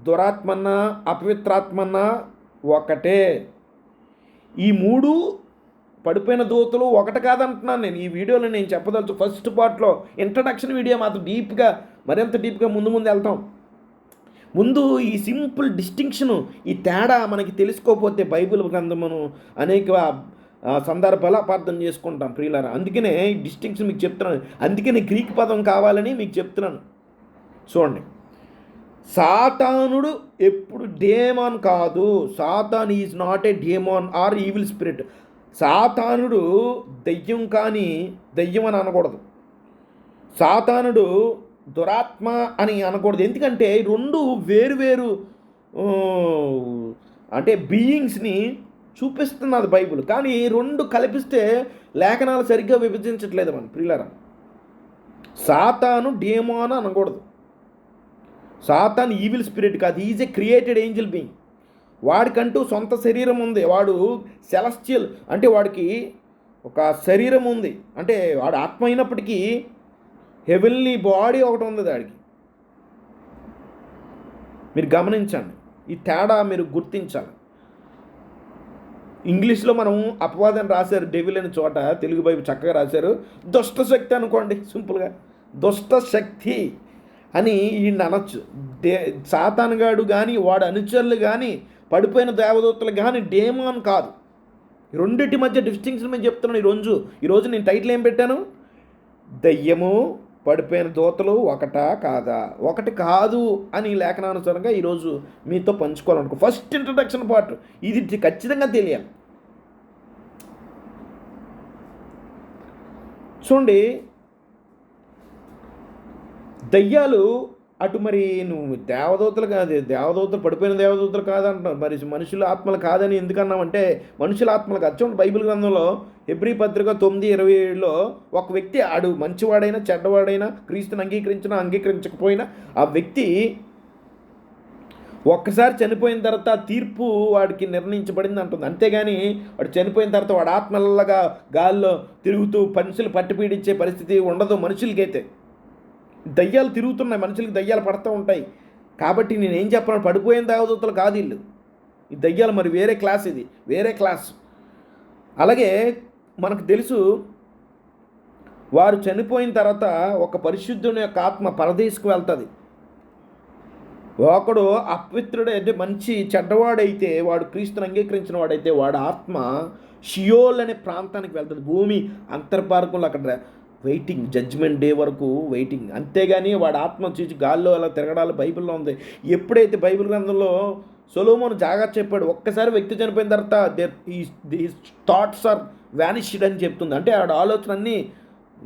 A: దురాత్మన్నా, అపవిత్రాత్మన్నా ఒకటే. ఈ 3 పడిపోయిన దూతలు ఒకటి కాదంటున్నాను నేను. ఈ వీడియోలో నేను చెప్పదలుచు ఫస్ట్ పార్ట్లో ఇంట్రడక్షన్ వీడియో మాత్రం డీప్గా, మరింత డీప్గా ముందు వెళ్తాం. ముందు ఈ సింపుల్ డిస్టింక్షను, ఈ తేడా మనకి తెలుసుకోకపోతే బైబిల్ గ్రంథమును అనేక సందర్భాలు అపార్థం చేసుకుంటాం ప్రియులారా. అందుకనే ఈ డిస్టింక్షన్ మీకు చెప్తున్నాను. అందుకనే గ్రీక్ పదం కావాలని మీకు చెప్తున్నాను. చూడండి, సాతానుడు ఎప్పుడు డేమాన్ కాదు. Satan is not a demon or evil spirit. సాతానుడు దయ్యం, కానీ దయ్యం అని అనకూడదు. సాతానుడు దురాత్మ అని అనకూడదు. ఎందుకంటే 2 వేరు అంటే బీయింగ్స్ని చూపిస్తున్నది బైబిల్. కానీ 2 కలిపిస్తే లేఖనాలు సరిగ్గా విభజించట్లేదు మన ప్రియులారా. సాతాను డేమాన్ అనకూడదు. సాతాన్ ఈవిల్ స్పిరిట్ కాదు, is a created angel being. వాడికంటూ సొంత శరీరం ఉంది. వాడు సెలెస్టియల్, అంటే వాడికి ఒక శరీరం ఉంది. అంటే వాడు ఆత్మ అయినప్పటికీ హెవెన్లీ బాడీ ఒకటి ఉంది వాడికి. మీరు గమనించండి, ఈ తేడా మీరు గుర్తించాలి. ఇంగ్లీష్లో మనం అపవాదం రాశారు డెవిల్ అని చోట, తెలుగు బైబిల్ చక్కగా రాశారు దుష్ట శక్తి అనుకోండి, సింపుల్గా దుష్ట శక్తి అని ఈయన అనొచ్చు. సాతానుగాడు కానీ వాడు అనుచరులు కానీ పడిపోయిన దేవదూతలు కానీ డేమాన్ కాదు. రెండింటి మధ్య డిస్టింక్షన్ నేను చెప్తున్నాను. ఈరోజు నేను టైటిల్ ఏం పెట్టాను? దయ్యము, పడిపోయిన దూతలు ఒకటా కాదా? ఒకటి కాదు అని లేఖనానుసారంగా ఈరోజు మీతో పంచుకోవాలనుకో. ఫస్ట్ ఇంట్రడక్షన్ పార్ట్ ఇది ఖచ్చితంగా తెలియాలి. చూడండి, దయ్యాలు అటు మరి నువ్వు దేవదూతలు కాదు, దేవదూతలు పడిపోయిన దేవదూతలు కాదంటున్నావు, మరి మనుషుల ఆత్మలు కాదని ఎందుకన్నామంటే మనుషుల ఆత్మలు కాదు. చూడండి, బైబిల్ గ్రంథంలో హెబ్రీ పత్రిక 9:27లో ఒక వ్యక్తి, ఆడు మంచివాడైనా చెడ్డవాడైనా, క్రీస్తుని అంగీకరించినా అంగీకరించకపోయినా, ఆ వ్యక్తి ఒక్కసారి చనిపోయిన తర్వాత తీర్పు వాడికి నిర్ణయించబడింది అంటుంది. అంతేగాని వాడు చనిపోయిన తర్వాత వాడు ఆత్మలగా గాల్లో తిరుగుతూ మనుషులు పట్టిపీడించే పరిస్థితి ఉండదు. మనుషులకైతే దయ్యాలు తిరుగుతున్నాయి, మనుషులకి దయ్యాలు పడుతూ ఉంటాయి. కాబట్టి నేనేం చెప్పను, పడిపోయిన దేవదూతలు కాదు వీళ్ళు. ఈ దయ్యాలు మరి వేరే క్లాస్, ఇది వేరే క్లాస్. అలాగే మనకు తెలుసు, వారు చనిపోయిన తర్వాత ఒక పరిశుద్ధుని యొక్క ఆత్మ పరదేశకు వెళ్తుంది. ఒకడు అపవిత్రుడు అంటే మంచి చెడ్డవాడైతే, వాడు క్రీస్తుని అంగీకరించిన వాడైతే వాడు ఆత్మ షియోల్ అనే ప్రాంతానికి వెళ్తుంది. భూమి అంతర్భారకంలో అక్కడ వెయిటింగ్, జడ్జ్మెంట్ డే వరకు వెయిటింగ్. అంతేగాని వాడు ఆత్మ చూసి గాల్లో అలా తిరగడాలు బైబిల్లో ఉంది. ఎప్పుడైతే బైబిల్ గ్రంథంలో సొలొమోను జాగ్రత్త చెప్పాడు, ఒక్కసారి వ్యక్తి చనిపోయిన తర్వాత హిస్ థాట్స్ ఆర్ వ్యానిష్డ్ అని చెప్తుంది. అంటే ఆడ ఆలోచన అన్నీ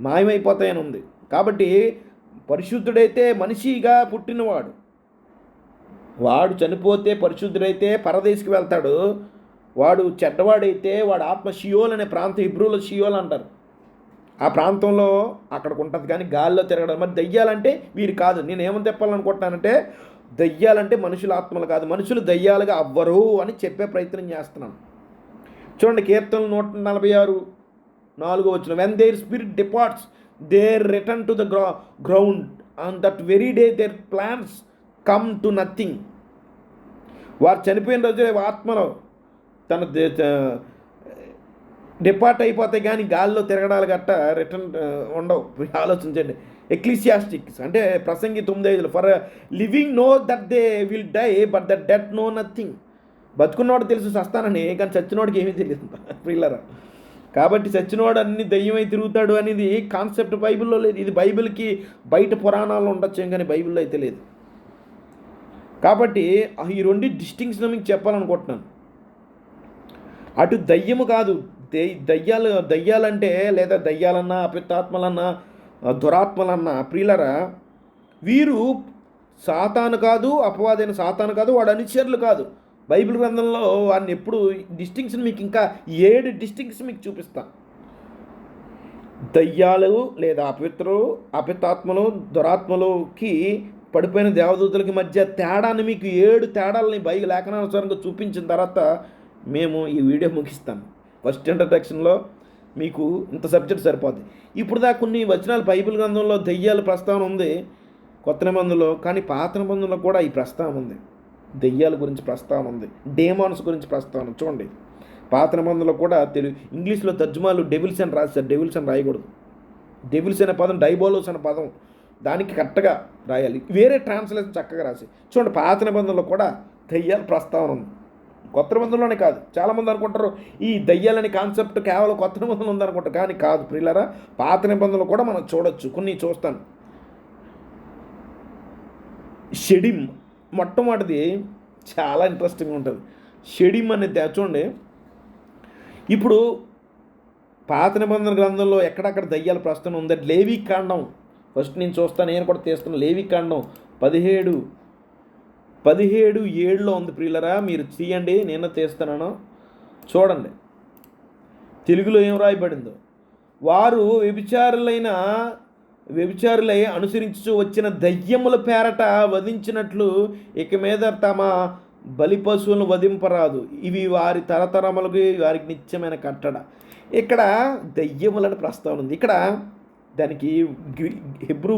A: మాయమైపోతాయని ఉంది. కాబట్టి పరిశుద్ధుడైతే మనిషిగా పుట్టినవాడు, వాడు చనిపోతే పరిశుద్ధుడైతే పరదేశికి వెళ్తాడు, వాడు చెడ్డవాడైతే వాడు ఆత్మ షియోల్ అనే ప్రాంతం, హిబ్రూలో షియోల్ అంటారు, ఆ ప్రాంతంలో అక్కడికి ఉంటుంది. కానీ గాల్లో తిరగడం. మరి దయ్యాలంటే వీరు కాదు. నేను ఏమని చెప్పాలనుకుంటున్నానంటే, దయ్యాలంటే మనుషుల ఆత్మలు కాదు, మనుషులు దయ్యాలుగా అవ్వరు అని చెప్పే ప్రయత్నం చేస్తున్నాను. చూడండి, కీర్తనలు 146:4 when their spirit departs their return to the ground on that very day their plans come to nothing. వారు చనిపోయిన రోజు ఆత్మలో తన డిపార్ట్ అయిపోతాయి, కానీ గాల్లో తిరగడాలు గట్ట రిటర్న్ ఉండవు. ఆలోచించండి. ఎక్లీసియాస్టిక్స్ అంటే ప్రసంగి 9:5 for living know that they will die but that death know nothing. బతుకున్నవాడు తెలుసు చస్తానని, కానీ చచ్చినోడికి ఏమీ తెలియదు పిల్లరా. కాబట్టి చచ్చినవాడు అన్ని దయ్యమై తిరుగుతాడు అనేది కాన్సెప్ట్ బైబిల్లో లేదు. ఇది బైబిల్కి బయట పురాణాల్లో ఉండొచ్చేం, కానీ బైబిల్లో అయితే లేదు. కాబట్టి ఈ రెండు డిస్టింక్షన్ మీకు చెప్పాలనుకుంటున్నాను. అటు దయ్యము కాదు, దయ్యాలంటే లేదా దయ్యాలన్నా అపిత్తాత్మలన్నా దురాత్మలన్నా ప్రియులరా, వీరు సాతాను కాదు, అపవాదైన సాతాను కాదు, వాడు అనుచరులు కాదు. బైబిల్ గ్రంథంలో వారిని ఎప్పుడు డిస్టింక్షన్ మీకు ఇంకా 7 డిస్టింక్షన్ మీకు చూపిస్తాను. దయ్యాలు లేదా అపిత్తాత్మలు దురాత్మలుకి పడిపోయిన దేవదూతలకి మధ్య తేడాన్ని మీకు 7 తేడాలని బైబిల్ లేఖనానుసారంగా చూపించిన తర్వాత మేము ఈ వీడియో ముగిస్తాం. ఫస్ట్ ఇంట్రడక్షన్లో మీకు ఇంత సబ్జెక్ట్ సరిపోద్ది. ఇప్పుడు దాకా కొన్ని వచనాలు బైబిల్ గ్రంథంలో దెయ్యాల ప్రస్తావన ఉంది కొత్త నిబంధనలో, కానీ పాత నిబంధనలో కూడా ఈ ప్రస్తావన ఉంది. దెయ్యాల గురించి ప్రస్తావన ఉంది, డేమాన్స్ గురించి ప్రస్తావన. చూడండి, పాత నిబంధనలో కూడా ఇంగ్లీష్లో తర్జుమాలు డెవిల్స్ అని రాశారు. డెవిల్స్ అని రాయకూడదు. డెవిల్స్ అనే పదం డైబోలోస్ అనే పదం, దానికి కరెక్ట్గా రాయాలి. వేరే ట్రాన్స్లేషన్ చక్కగా రాసి. చూడండి, పాత నిబంధనలో కూడా దెయ్యాల ప్రస్తావన ఉంది. కొత్త నిబంధనలోనే కాదు. చాలామంది అనుకుంటారు ఈ దయ్యాలని కాన్సెప్ట్ కేవలం కొత్త నిబంధనలు ఉందనుకుంటారు, కానీ కాదు ప్రియులారా. పాత నిబంధనలు కూడా మనం చూడొచ్చు. కొన్ని చూస్తాను. షెడిమ్ మొట్టమొదటిది చాలా ఇంట్రెస్టింగ్ ఉంటుంది. షెడిమ్ అనేది చూడండి, ఇప్పుడు పాత నిబంధన గ్రంథంలో ఎక్కడక్కడ దయ్యాల ప్రస్తావన ఉంది. లేవికాండం ఫస్ట్ నేను చూస్తాను, నేను కూడా తీస్తాను. లేవికాండం 17:7 ఉంది ప్రియులరా. మీరు తీయండి, నేను తీస్తున్నాను. చూడండి తెలుగులో ఏం రాయబడిందో. వారు వ్యభిచారులై అనుసరించు వచ్చిన దయ్యముల పేరట వధించినట్లు ఇక మీద తమ బలి పశువులను వధింపరాదు. ఇవి వారి తరతరములకు వారికి నిత్యమైన కట్టడ. ఇక్కడ దయ్యములని ప్రస్తావన ఉంది. ఇక్కడ దానికి హిబ్రూ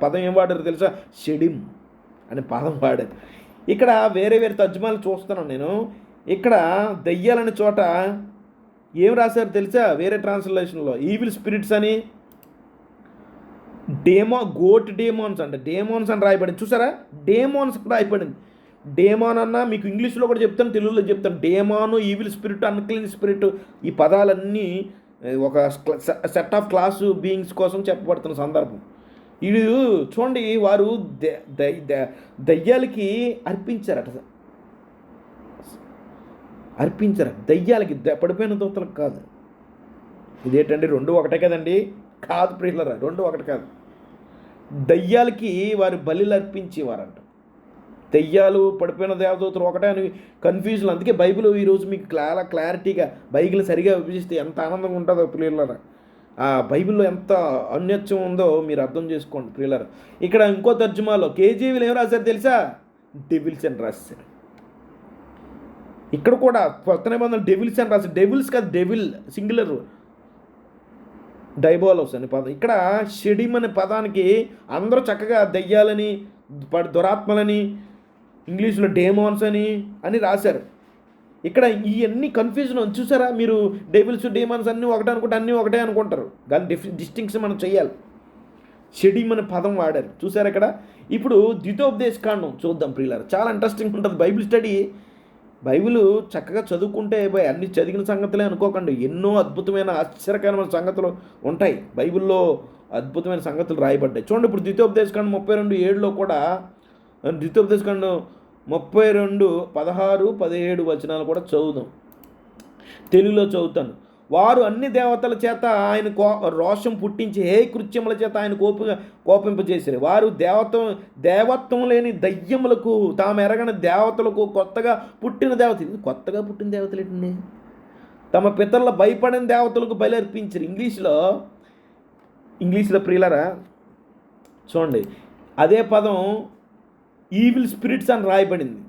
A: పదం ఏం వాడారు తెలుసా? షెడిమ్ అనే పదం వాడారు. ఇక్కడ వేరే తర్జుమాలు చూస్తున్నాను నేను. ఇక్కడ దయ్యాలని చోట ఏం రాశారు తెలుసా? వేరే ట్రాన్స్లేషన్లో ఈవిల్ స్పిరిట్స్ అని, గోట్ డేమాన్స్ అంటే డేమాన్స్ అని రాయబడింది. చూసారా? డేమాన్స్ రాయబడింది. డేమాన్ అన్న మీకు ఇంగ్లీష్లో కూడా చెప్తాను, తెలుగులో చెప్తాను. డేమాను, ఈవిల్ స్పిరిట్, అన్క్లీన్ స్పిరిట్, ఈ పదాలన్నీ ఒక సెట్ ఆఫ్ క్లాసు బీయింగ్స్ కోసం చెప్పబడుతున్న సందర్భం. ఇది చూడండి, వారు దయ్యాలకి అర్పించారట. దయ్యాలకి, పడిపోయిన దూతలకు కాదు. ఇదేంటండి, 2 ఒకటే కదండి? కాదు ప్రియులరా, 2 ఒకటి కాదు. దయ్యాలకి వారు బలిలు అర్పించేవారంట. దయ్యాలు పడిపోయిన దేవదూతలు ఒకటే అని కన్ఫ్యూజన్. అందుకే బైబిల్ ఈరోజు మీకు క్లారిటీగా బైబిల్ సరిగా విభజిస్తే ఎంత ఆనందంగా ఉంటుందో ప్రియులరా. ఆ బైబిల్లో ఎంత ఔన్నత్యం ఉందో మీరు అర్థం చేసుకోండి ప్రియులరా. ఇక్కడ ఇంకో తర్జుమాలో కేజీవీలు ఏం రాశారు తెలుసా? డెవిల్స్ అని రాశారు. ఇక్కడ కూడా కొత్త నిబంధనలు డెవిల్స్ అని రాశారు. డెవిల్స్ కాదు, డెవిల్ సింగులర్, డైబోలోస్ అనే పదం. ఇక్కడ షెడిమ్ అనే పదానికి అందరూ చక్కగా దయ్యాలని, దురాత్మలని, ఇంగ్లీష్లో డేమాన్స్ అని రాశారు. ఇక్కడ ఇవన్నీ కన్ఫ్యూజన్ ఉంది. చూసారా? మీరు డెవిల్స్, డేమాన్స్ అన్నీ ఒకటే అనుకుంటే అన్నీ ఒకటే అనుకుంటారు, కానీ డిస్టింక్షన్ మనం చేయాలి. షెడిమ్ అనే పదం వాడారు. చూసారు ఇక్కడ? ఇప్పుడు ద్వితోపదేశకాండం చూద్దాం ప్రియులారా. చాలా ఇంట్రెస్టింగ్ ఉంటుంది బైబిల్ స్టడీ. బైబిల్ చక్కగా చదువుకుంటే అన్ని చదివిన సంగతులే అనుకోకండి. ఎన్నో అద్భుతమైన ఆశ్చర్యకరమైన సంగతులు ఉంటాయి బైబిల్లో. అద్భుతమైన సంగతులు రాయబడ్డాయి. చూడండి, ఇప్పుడు ద్వితోపదేశకాండం 32:7 కూడా, ద్వితోపదేశకాండం 32:16-17 వచనాలు కూడా చదువుదాం. తెలుగులో చదువుతాను. వారు అన్ని దేవతల చేత ఆయన రోషం పుట్టించి ఏ కృత్యముల చేత ఆయన కోపింపజేశారు. వారు దేవత్వం లేని దయ్యములకు, తాము ఎరగని దేవతలకు కొత్తగా పుట్టిన దేవత. కొత్తగా పుట్టిన దేవతలు ఏంటండి? తమ పితరుల భయపడిన దేవతలకు బలి అర్పించారు. ఇంగ్లీష్లో ప్రియులరా చూడండి, అదే పదం ఈవిల్ స్పిరిట్స్ అని రాయబడింది.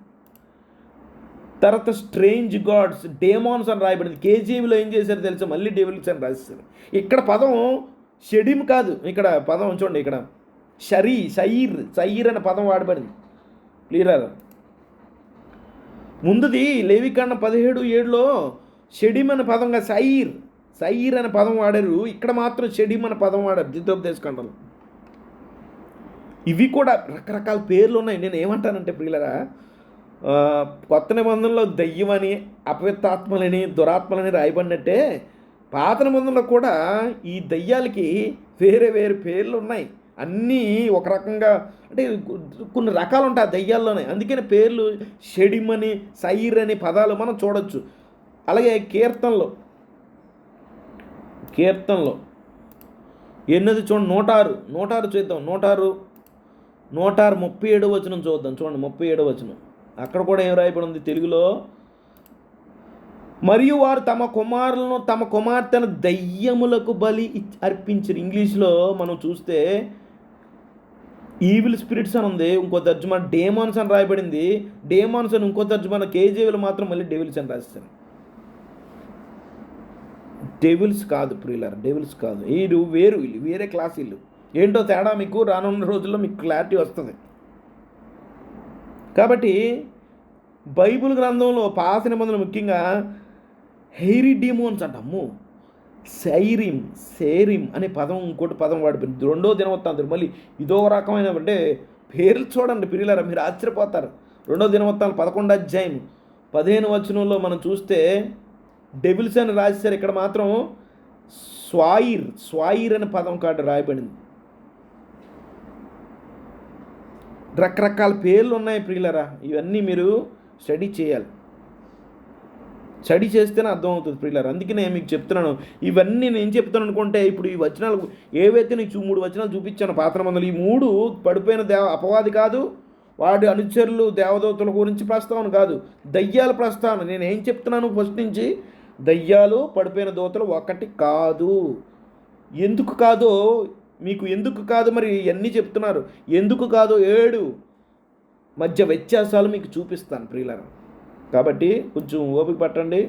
A: తర్వాత స్ట్రేంజ్ గాడ్స్, డేమాన్స్ అని రాయబడింది. కేజీబీలో ఏం చేశారు తెలుసా? మళ్ళీ డెవిల్స్ అని రాసేసారు. ఇక్కడ పదం షెడిమ్ కాదు, ఇక్కడ పదం చూడండి, ఇక్కడ సయీర్ అనే పదం వాడబడింది. క్లియర్? ముందుది లేవికాండం 17:7లో షెడిమ్ అనే పదంగా సయీర్ అనే పదం వాడారు. ఇక్కడ మాత్రం షెడిమ్ అనే పదం వాడారు ద్వితోపదేశకాండంలో. ఇవి కూడా రకరకాల పేర్లు ఉన్నాయి. నేను ఏమంటానంటే ప్రియులరా, కొత్త నిబంధనలో దయ్యమని, అపవిత్రాత్మలని, దురాత్మలని రాయబడినట్టే పాత నిబంధనలో కూడా ఈ దయ్యాలకి వేరే వేరే పేర్లు ఉన్నాయి. అన్నీ ఒక రకంగా అంటే కొన్ని రకాలు ఉంటాయి ఆ దయ్యాల్లోనే. అందుకని పేర్లు షెడిమ్ అని, సైర్ అని పదాలు మనం చూడొచ్చు. అలాగే కీర్తనలో ఎన్నది చూడండి, 106 చూద్దాం. 137 వచనం చూద్దాం. చూడండి 37 వచనం. అక్కడ కూడా ఏం రాయబడి ఉంది తెలుగులో? మరియు వారు తమ కుమార్తెను దయ్యములకు బలి అర్పించారు. ఇంగ్లీష్లో మనం చూస్తే ఈవిల్ స్పిరిట్స్ అని ఉంది, ఇంకో తర్జుమాన డేమాన్స్ అని రాయబడింది. డేమాన్స్ అని ఇంకో తర్జుమాన కేజీవీలు మాత్రం మళ్ళీ డెవిల్స్ అని రాస్తారు. డెవిల్స్ కాదు ప్రియులారా, డెవిల్స్ కాదు. వీళ్ళు వేరే క్లాస్. వీళ్ళు ఏంటో తేడా మీకు రానున్న రోజుల్లో మీకు క్లారిటీ వస్తుంది. కాబట్టి బైబిల్ గ్రంథంలో పాత నిబంధనలు ముఖ్యంగా హెయిరీ డీమోన్స్ అంటాము. సేరిమ్ అనే పదం, ఇంకోటి పదం వాడిపోయింది. 2వ దినవృత్తాంతం. మళ్ళీ ఇదో రకమైన అంటే పేర్లు చూడండి ప్రియులారా, మీరు ఆశ్చర్యపోతారు. 2వ దినవృత్తాంతం 11వ అధ్యాయం 15వ వచనంలో మనం చూస్తే డెవిల్స్ అని రాసేసారు. ఇక్కడ మాత్రం స్వాయిర్ అనే పదం కాదు రాయబడింది. రకరకాల పేర్లు ఉన్నాయి ప్రియులరా. ఇవన్నీ మీరు స్టడీ చేయాలి. స్టడీ చేస్తేనే అర్థమవుతుంది ప్రియులరా. అందుకే నేను మీకు చెప్తున్నాను. ఇవన్నీ నేను చెప్తాను అనుకుంటే ఇప్పుడు ఈ వచనాలు ఏవైతే నీకు 3 వచనాలు చూపించాను పాత నిబంధనలు, ఈ 3 పడిపోయిన అపవాది కాదు, వాడి అనుచరులు దేవదూతల గురించి ప్రస్తావన కాదు, దయ్యాల ప్రస్తావన. నేను ఏం చెప్తున్నాను ఫస్ట్ నుంచి, దయ్యాలు పడిపోయిన దూతలు ఒకటి కాదు. ఎందుకు కాదో మీకు మరి ఇవన్నీ చెప్తున్నారు. ఎందుకు కాదో 7 మధ్య వ్యత్యాసాలు మీకు చూపిస్తాను ప్రియులారా. కాబట్టి కొంచెం ఓపిక పట్టండి.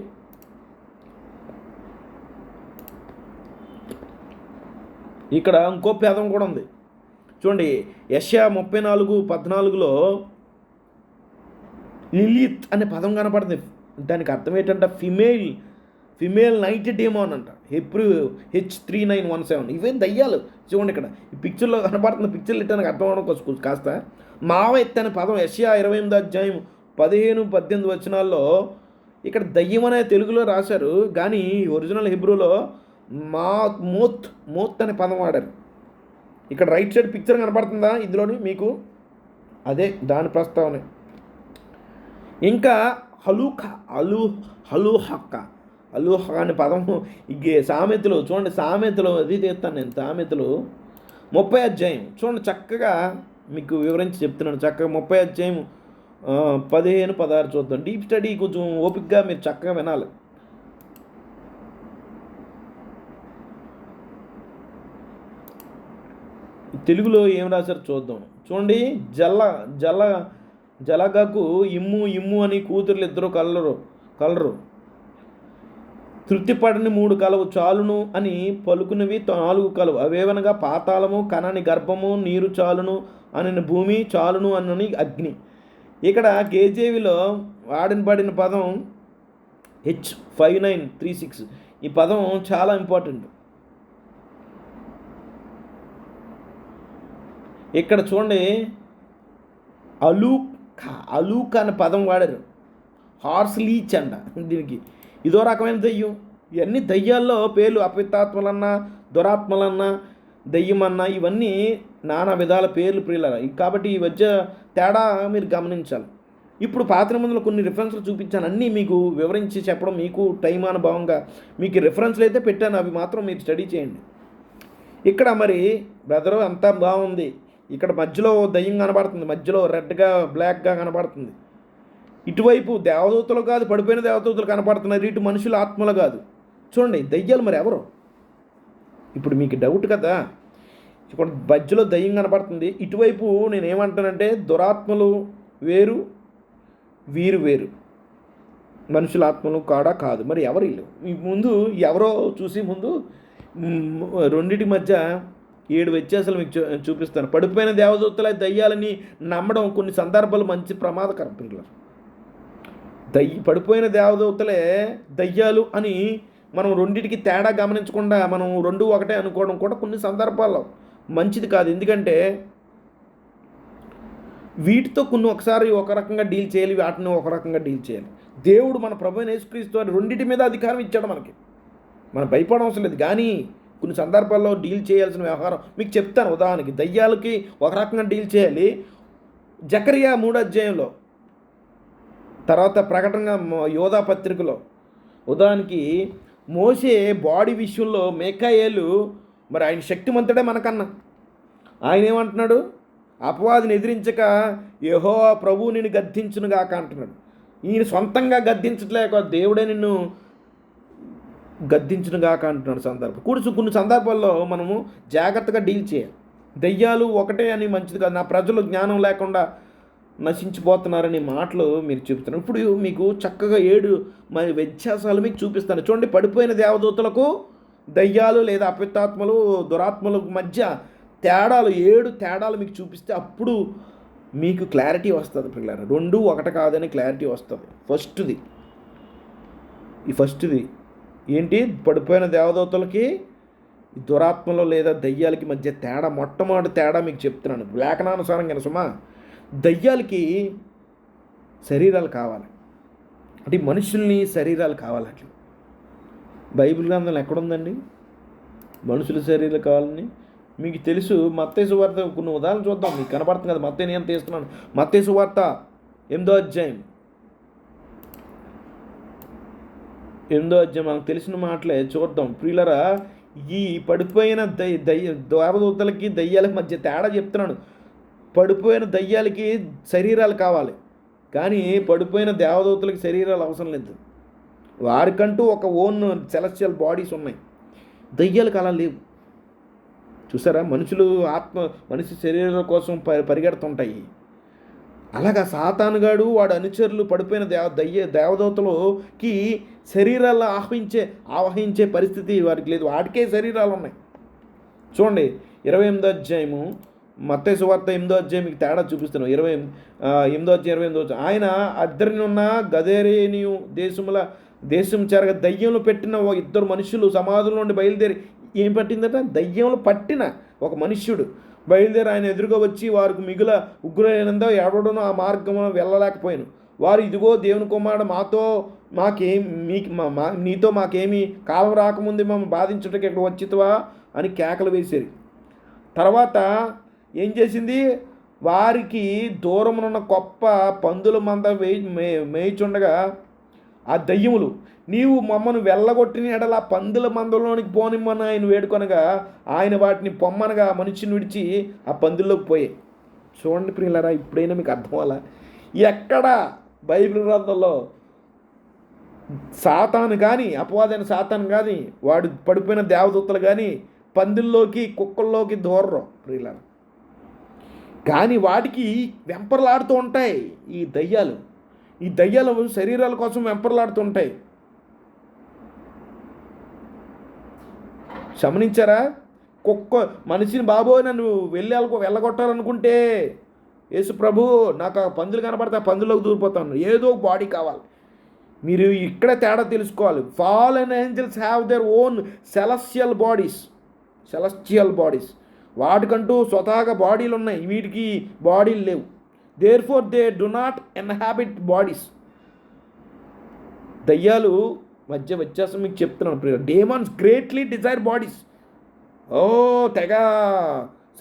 A: ఇక్కడ ఇంకో పదం కూడా ఉంది చూడండి. యెషయా 34:14లో లిలిత్ అనే పదం కనపడుతుంది. దానికి అర్థం ఏంటంటే ఫిమేల్ నైట్ డేమోన్ అంట. Hebrew H3917. ఇవేం దయ్యాలు చూడండి. ఇక్కడ ఈ పిక్చర్లో కనపడుతున్న పిక్చర్లు ఇట్టానికి అర్థం అవడం కాస్త మావెత్ అనే పదం యెషయా 28వ అధ్యాయం 15-18 వచనాల్లో ఇక్కడ దయ్యం అనే తెలుగులో రాశారు, కానీ ఒరిజినల్ హిబ్రూలో మోత్ అనే పదం వాడారు. ఇక్కడ రైట్ సైడ్ పిక్చర్ కనపడుతుందా ఇందులోని మీకు? అదే దాని ప్రస్తావనే. ఇంకా అలూహ అనే పదము సామెతలు చూడండి. సామెతలు అది తీస్తాను నేను. సామెతలు 30వ అధ్యాయం చూడండి. చక్కగా మీకు వివరించి చెప్తున్నాను. చక్కగా 30వ అధ్యాయం 15-16 చూద్దాం. డీప్ స్టడీ కొంచెం ఓపికగా మీరు చక్కగా వినాలి. తెలుగులో ఏం రాశారు చూద్దాం. చూడండి. జలగకు ఇమ్ము అని కూతుర్లు 2 కలరు. తృప్తిపడని 3 కలవు, చాలును అని పలుకునివి 4 కలవు. అవేవనగా పాతాళము, కనని గర్భము, నీరు చాలును అని భూమి, చాలును అని అగ్ని. ఇక్కడ కేజేవిలో వాడబడిన పదం H5936. ఈ పదం చాలా ఇంపార్టెంట్. ఇక్కడ చూడండి, అలూక్ అనే పదం వాడారు. హార్స్ లీచ్ అంట దీనికి. ఇదో రకమైన దయ్యం. ఇవన్నీ దయ్యాల్లో పేర్లు. అపవిత్రాత్మలన్నా, దురాత్మలన్నా, దయ్యమన్నా ఇవన్నీ నానా విధాల పేర్లు ప్రియులరా. కాబట్టి ఈ మధ్య తేడా మీరు గమనించాలి. ఇప్పుడు పాత నిబంధనలో కొన్ని రిఫరెన్స్లు చూపించాను, అన్నీ మీకు వివరించి చెప్పడం మీకు టైం అనుభవంగా మీకు రిఫరెన్స్లు అయితే పెట్టాను, అవి మాత్రం మీరు స్టడీ చేయండి. ఇక్కడ మరి బ్రదరు అంతా బాగుంది, ఇక్కడ మధ్యలో దయ్యం కనబడుతుంది, మధ్యలో రెడ్గా బ్లాక్గా కనబడుతుంది. ఇటువైపు దేవదూతలు కాదు, పడిపోయిన దేవదూతలు కనపడుతున్నారు, ఇటు మనుషుల ఆత్మలు కాదు. చూడండి దయ్యాలు మరి ఎవరు? ఇప్పుడు మీకు డౌట్ కదా, ఇక్కడ మధ్యలో దయ్యం కనపడుతుంది, ఇటువైపు నేనేమంటానంటే దురాత్మలు వేరు, వీరు వేరు, మనుషుల ఆత్మలు కాదు. మరి ఎవరు వీళ్ళు? ముందు ఎవరో చూసి ముందు రెండింటి మధ్య 7 వ్యత్యాసాలు మీకు చూపిస్తాను. పడిపోయిన దేవదూతల దయ్యాలని నమ్మడం కొన్ని సందర్భాలు మంచి ప్రమాదకరం పిల్లలు. పడిపోయిన దేవదూతలే దయ్యాలు అని మనం రెండింటికి తేడా గమనించకుండా మనం 2 ఒకటే అనుకోవడం కూడా కొన్ని సందర్భాల్లో మంచిది కాదు. ఎందుకంటే వీటితో కొన్ని ఒకసారి ఒక రకంగా డీల్ చేయాలి, వాటిని ఒక రకంగా డీల్ చేయాలి. దేవుడు మన ప్రభువైన యేసుక్రీస్తు వారు రెండింటి మీద అధికారం ఇచ్చాడు మనకి, మనం భయపడడం అవసరం లేదు. కానీ కొన్ని సందర్భాల్లో డీల్ చేయాల్సిన వ్యవహారం మీకు చెప్తాను. ఉదాహరణకి దయ్యాలకి ఒక రకంగా డీల్ చేయాలి. జకరియా 3వ అధ్యాయంలో, తర్వాత ప్రకటన యోధా పత్రికలో, ఉదాహరణకి మోషే బాడీ విషయంలో మీకాయేలు మరి ఆయన శక్తిమంతుడే మనకన్నా. ఆయన ఏమంటున్నాడు? అపవాదిని ఎదిరించక యెహోవా ప్రభువు నిన్ను గద్దించునుగాక అంటున్నాడు. ఈయన సొంతంగా గద్దించట్లేక దేవుడే నిన్ను గద్దించునుగాక అంటున్నాడు. కొన్ని సందర్భాల్లో మనము జాగ్రత్తగా డీల్ చేయాలి. దయ్యాలు ఒకటే అని మంచిది కాదు, నా ప్రజలు జ్ఞానం లేకుండా నశించిపోతున్నారని మాటలు మీరు చెబుతున్నారు. ఇప్పుడు మీకు చక్కగా 7 మరి వ్యత్యాసాలు మీకు చూపిస్తాను. చూడండి, పడిపోయిన దేవదూతలకు దయ్యాలు లేదా అపవిత్రాత్మలు దురాత్మలకు మధ్య తేడాలు 7 తేడాలు మీకు చూపిస్తే అప్పుడు మీకు క్లారిటీ వస్తుంది పిల్లలు. 2 ఒకటి కాదని క్లారిటీ వస్తుంది. ఫస్ట్ది ఏంటి? పడిపోయిన దేవదూతలకి దురాత్మలు లేదా దయ్యాలకి మధ్య తేడా, మొట్టమొదటి తేడా మీకు చెప్తున్నాను లేఖనానుసారంగా. సుమా, దయ్యాలకి శరీరాలు కావాలి, అంటే మనుషుల్ని శరీరాలు కావాలి. అట్లా బైబిల్ గ్రంథంలో ఎక్కడుందండి మనుషుల శరీరాలు కావాలని? మీకు తెలుసు. మత్తయి సువార్త కొన్ని ఉదాహరణలు చూద్దాం, మీకు కనపడుతుంది కదా. మత్తయి నేను తీస్తున్నాను. మత్తయి సువార్త 8వ అధ్యాయం మనకు తెలిసిన మాటలే చూద్దాం ప్రియులరా. ఈ పడిపోయిన దేవదూతలకి దయ్యాలకి మధ్య తేడా చెప్తున్నాను. పడిపోయిన దయ్యాలకి శరీరాలు కావాలి, కానీ పడిపోయిన దేవదూతలకి శరీరాలు అవసరం లేదు. వారికంటూ ఒక ఓన్ సెలెస్టియల్ బాడీస్ ఉన్నాయి. దయ్యాలకు అలా లేవు. చూసారా, మనిషి శరీరం కోసం పరిగెడుతుంటాయి. అలాగా సాతానుగాడు వాడు అనుచరులు పడిపోయిన దేవదూతలకి శరీరాలను ఆవహించే పరిస్థితి వారికి లేదు. వాటికే శరీరాలు ఉన్నాయి. చూడండి 28వ అధ్యాయము మత్తయి సువార్త 8వ అధ్యాయం మీకు తేడా చూపిస్తున్నాను. 8వ అధ్యాయం 28వ ఆయన అద్దరినున్న గదేరేనియు దేశం చెరగ దయ్యంలో పెట్టిన 2 మనుషులు సమాధుల నుండి బయలుదేరి, ఏం పట్టిందట? దయ్యంలో పట్టిన ఒక మనుష్యుడు బయలుదేరి ఆయన ఎదురుగా వచ్చి వారికి మిగుల ఉగ్రైనందో ఎవడనో ఆ మార్గంలో వెళ్ళలేకపోయాను. వారు, ఇదిగో దేవుని కుమారుడు, నీతో మాకేమి కాలం రాకముందే మమ్మల్ని బాధించుటకి ఇక్కడ వచ్చితవా అని కేకలు వేసేది. తర్వాత ఏం చేసింది? వారికి దూరమునున్న గొప్ప పందుల మంద మేయిచుండగా ఆ దయ్యములు, నీవు మమ్మను వెళ్ళగొట్టిన ఎడల పందుల మందలోనికి పోనిమ్మని ఆయన వేడుకొనగా ఆయన వాటిని పొమ్మనగా మనిషిని విడిచి ఆ పందుల్లోకి పోయాయి. చూడండి ప్రియులారా, ఇప్పుడైనా మీకు అర్థం అవ్వాలా? ఎక్కడ బైబిల్ గ్రంథంలో సాతాను కానీ, అపవాదైన సాతాను కానీ, వాడు పడిపోయిన దేవదూతలు కానీ పందుల్లోకి కుక్కల్లోకి దూరరు ప్రియులారా. కానీ వాటికి వెంపర్లాడుతూ ఉంటాయి ఈ దయ్యాలు శరీరాల కోసం వెంపర్లాడుతూ ఉంటాయి. గమనించారా? మనిషిని బాబోయ్ నన్ను వెళ్ళగొట్టాలనుకుంటే, యేసు ప్రభు నాకు ఆ పందులు కనపడితే ఆ పందులోకి దూరిపోతాను. ఏదో బాడీ కావాలి. మీరు ఇక్కడ తేడా తెలుసుకోవాలి. Fallen angels have their own celestial bodies. వాటికంటూ స్వతహాగా బాడీలు ఉన్నాయి, వీటికి బాడీలు లేవు. Therefore they do not inhabit bodies. దయ్యాలు మధ్య వ్యత్యాసం మీకు చెప్తున్నాను. Demons greatly desire bodies. తెగ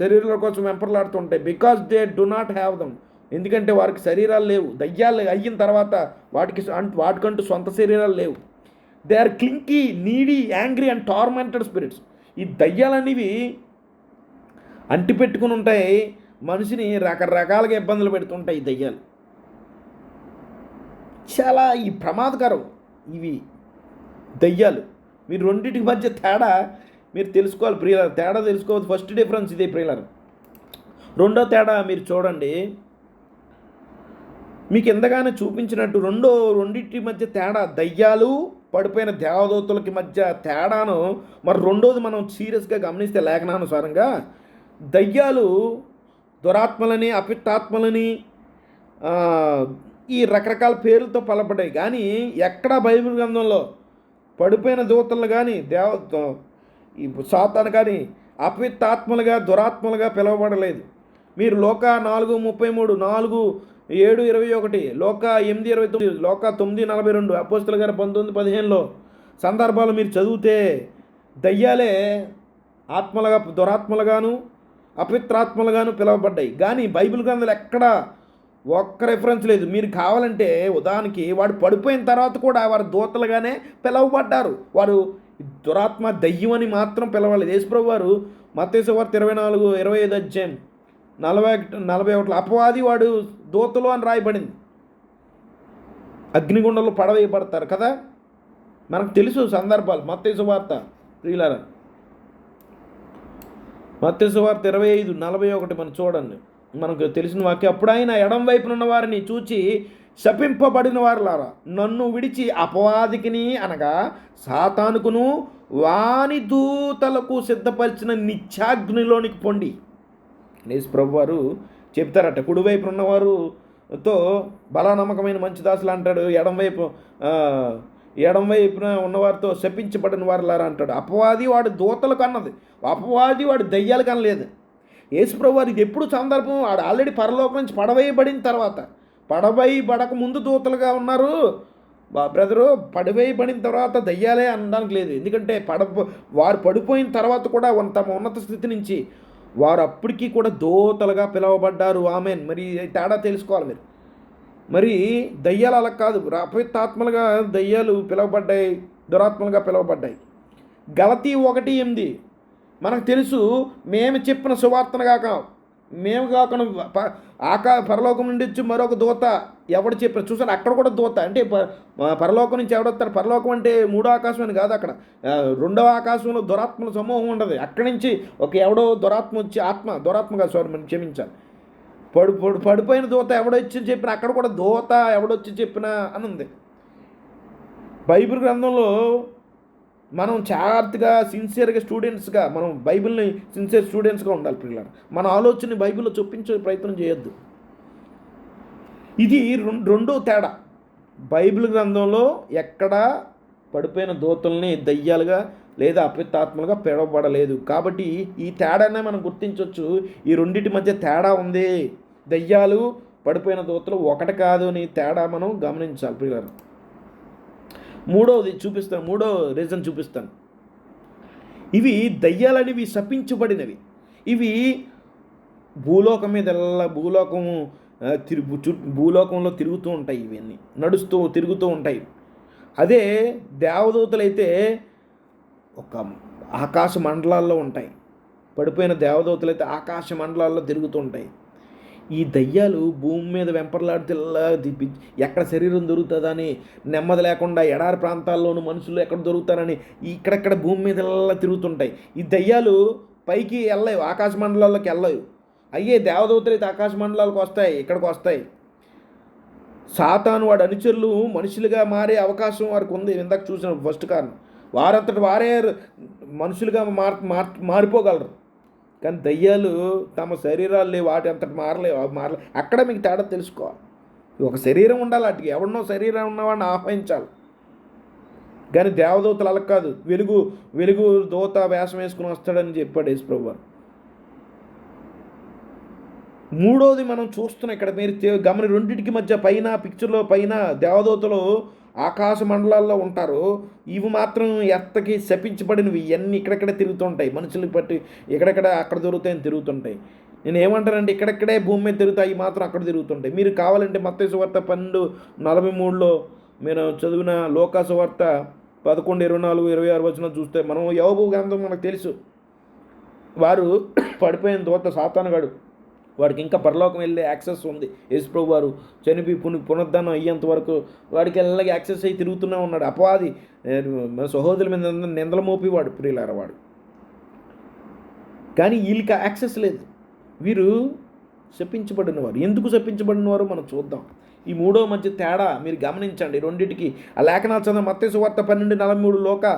A: శరీరాల కోసం వెంపర్లాడుతుంటాయి. Because they do not have them. ఎందుకంటే వారికి శరీరాలు లేవు. దయ్యాలు అయిన తర్వాత వాటికంటూ సొంత శరీరాలు లేవు. They are clingy, needy, angry and tormented spirits. ఈ దయ్యాలనేవి అంటిపెట్టుకుని ఉంటాయి, మనిషిని రకరకాలుగా ఇబ్బందులు పెడుతుంటాయి. ఈ దయ్యాలు చాలా ప్రమాదకరం. ఇవి దయ్యాలు. మీరు రెండింటికి మధ్య తేడా మీరు తెలుసుకోవాలి ప్రియులారు. తేడా తెలుసుకోవాలి. ఫస్ట్ డిఫరెన్స్ ఇదే ప్రియులారు. రెండో తేడా మీరు చూడండి, మీకు ఎంతగానో చూపించినట్టు రెండింటి మధ్య తేడా, దయ్యాలు పడిపోయిన దేవదూతలకి మధ్య తేడాను మరి రెండోది మనం సీరియస్గా గమనిస్తే లేఖనానుసారంగా దయ్యాలు దురాత్మలని, అపిత్తాత్మలని, ఈ రకరకాల పేర్లతో పలపడ్డాయి. కానీ ఎక్కడా బైబిల్ గ్రంథంలో పడిపోయిన దూతలు కానీ ఈ సాతాను కానీ అపిత్తాత్మలుగా, దురాత్మలుగా పిలువబడలేదు. మీరు లోకా 4:33, 4:7-21, లోకా 8:29, లోకా 9:42, అపోస్తలుల గారు 19:15 సందర్భాలు మీరు చదివితే దయ్యాలే ఆత్మలుగా, దురాత్మలుగాను, అపిత్రాత్మలుగాను పిలువబడ్డాయి. కానీ బైబిల్ గ్రంథాలు ఎక్కడ ఒక్క రెఫరెన్స్ లేదు. మీరు కావాలంటే ఉదాహరణకి వాడు పడిపోయిన తర్వాత కూడా వారు దూతలుగానే పిలువబడ్డారు. వారు దురాత్మ, దయ్యం అని మాత్రం పిలవలేదు. యేసుప్రభు వారు మత్తయి సువార్త 24:25 అధ్యాయం 41 అపవాది వాడు దూతలు అని రాయబడింది. అగ్నిగుండంలో పడవేయబడతారు కదా, మనకు తెలుసు సందర్భాలు. మత్తయి సువార్త ప్రియులారా, మత్తయి సువార్త 25:41 మనం చూడండి, మనకు తెలిసిన వాక్యం. అప్పుడు ఆయన ఎడం వైపున ఉన్న వారిని చూచి, శపింపబడిన వారులారా, నన్ను విడిచి అపవాదికిని అనగా సాతానుకును వాని దూతలకు సిద్ధపరిచిన నిత్యాగ్నిలోనికి పొండి. యేసు ప్రభు వారు చెప్తారట, కుడివైపు ఉన్నవారుతో బలానమ్మకమైన మంచి దాసులు అంటాడు, ఎడం వైపున ఉన్నవారితో శపించబడిన వారులారా అంటాడు. అపవాది వాడు దూతలకు అన్నది, అపవాది వాడు దయ్యాలకు అనలేదు. యేసుప్రభు వారికి ఎప్పుడు సందర్భం, వాడు ఆల్రెడీ పరలోకం నుంచి పడవేయబడిన తర్వాత, పడవేయబడక ముందు దూతలుగా ఉన్నారు బ్రదరు. పడవేయబడిన తర్వాత దయ్యాలే అనడానికి లేదు. ఎందుకంటే వారు పడిపోయిన తర్వాత కూడా తమ ఉన్నత స్థితి నుంచి వారు అప్పటికీ కూడా దూతలుగా పిలువబడ్డారు. ఆమెన్. మరి తేడా తెలుసుకోవాలి మీరు. మరి దయ్యాలు అలా కాదు, అపవిత్రాత్మలుగా దయ్యాలు పిలువబడ్డాయి, దురాత్మలుగా పిలువబడ్డాయి. గలతీ 1:8 మనకు తెలుసు, మేము చెప్పిన సువార్తను కాక, మేము కాకుండా పరలోకం నుండి వచ్చి మరొక దూత ఎవడు చెప్పారు చూసారు. అక్కడ కూడా దూత అంటే పరలోకం నుంచి ఎవడొస్తారు. పరలోకం అంటే మూడో ఆకాశం అని కాదు, అక్కడ రెండవ ఆకాశంలో దురాత్మల సమూహం ఉండదు. అక్కడి నుంచి ఎవడో దురాత్మ వచ్చి, దురాత్మ కాదు, సారీ మనం క్షమించాలి, పడిపోయిన దూత ఎవడొచ్చి చెప్పిన, అక్కడ కూడా దూత ఎవడొచ్చి చెప్పిన అని ఉంది. బైబిల్ గ్రంథంలో మనం జాగ్రత్తగా సిన్సియర్గా స్టూడెంట్స్గా మనం బైబిల్ని సిన్సియర్ స్టూడెంట్స్గా ఉండాలి పిల్లలు. మన ఆలోచన బైబిల్లో చొప్పించే ప్రయత్నం చేయొద్దు. ఇది రెండో తేడా. బైబిల్ గ్రంథంలో ఎక్కడా పడిపోయిన దూతల్ని దయ్యాలుగా లేదా అపిత్తాత్మలుగా పిలువబడలేదు. కాబట్టి ఈ తేడానే మనం గుర్తించవచ్చు. ఈ రెండింటి మధ్య తేడా ఉంది. దయ్యాలు, పడిపోయిన దూతలు ఒకటి కాదు అని తేడా మనం గమనించాలి పిల్లలు. మూడో రీజన్ చూపిస్తాను. ఇవి దయ్యాలనివి శపించబడినవి. ఇవి భూలోకం మీద భూలోకంలో తిరుగుతూ ఉంటాయి. ఇవన్నీ తిరుగుతూ ఉంటాయి. అదే దేవదూతలైతే ఒక ఆకాశ మండలాల్లో ఉంటాయి. పడిపోయిన దేవదూతలైతే ఆకాశ మండలాల్లో తిరుగుతూ ఉంటాయి. ఈ దయ్యాలు భూమి మీద వెంపర్లాడితే ఎక్కడ శరీరం దొరుకుతుందని నెమ్మది లేకుండా ఎడారి ప్రాంతాల్లోనూ మనుషులు ఎక్కడ దొరుకుతారని ఇక్కడెక్కడ భూమి మీద తిరుగుతుంటాయి. ఈ దయ్యాలు పైకి వెళ్ళలేవు, ఆకాశ మండలాల్లోకి వెళ్ళలేవు. అయ్యే దేవదూతలు అయితే ఆకాశ మండలాలకు వస్తాయి, ఇక్కడికి వస్తాయి. సాతాను వాడి అనుచరులు మనుషులుగా మారే అవకాశం వారికి ఉంది. ఇందాక చూసిన ఫస్ట్ కారణం, వారంతటి వారే మనుషులుగా మారిపోగలరు. కానీ దయ్యాలు తమ శరీరాలు లేవు, వాటి అంతటి మారలేవు. అక్కడ మీకు తేడా తెలుసుకోవాలి. ఒక శరీరం ఉండాలి, వాటికి ఎవరినో శరీరం ఉన్నవాడిని ఆహ్వానించాలి. కానీ దేవదూతలు అలా కాదు, వెలుగు దూత వేషం వేసుకుని వస్తాడని చెప్పాడు యేసుప్రభు వారు. మూడోది మనం చూస్తున్నాం ఇక్కడ, మీరు రెండింటికి మధ్య పిక్చర్లో పైన దేవదూతలు ఆకాశ మండలాల్లో ఉంటారు. ఇవి మాత్రం ఎత్తకి శపించబడినవి. ఇవన్నీ ఇక్కడెక్కడ తిరుగుతుంటాయి, మనుషులు బట్టి ఎక్కడెక్కడ అక్కడ దొరుకుతాయని తిరుగుతుంటాయి. నేను ఏమంటానంటే ఇక్కడెక్కడే భూమి మీద తిరుగుతాయి మాత్రం అక్కడ తిరుగుతుంటాయి. మీరు కావాలంటే మత్తయి సువార్త 12:43లో మీరు చదివిన లోకా సువార్త 11:24-26 వచనం చూస్తే మనం యోబు గ్రంథం మనకు తెలుసు. వారు పడిపోయిన దూత సాతానుగాడు, వాడికి ఇంకా పరలోకం వెళ్ళే యాక్సెస్ ఉంది. యేసుప్రభు వారు చనిపోయి పునరుద్ధానం అయ్యేంత వరకు వాడికి ఎల్లగా యాక్సెస్ అయ్యి తిరుగుతూనే ఉన్నాడు. అపవాది మన సహోదరుల మీద నిందలు మోపివాడు ప్రియులారా వాడు. కానీ వీళ్ళకి యాక్సెస్ లేదు. వీరు శపించబడినవారు. ఎందుకు శపించబడినవారు మనం చూద్దాం. ఈ మూడో మధ్య తేడా మీరు గమనించండి రెండింటికి. ఆ లేఖనాలు చదివిన మత్తయి సువార్త 12:43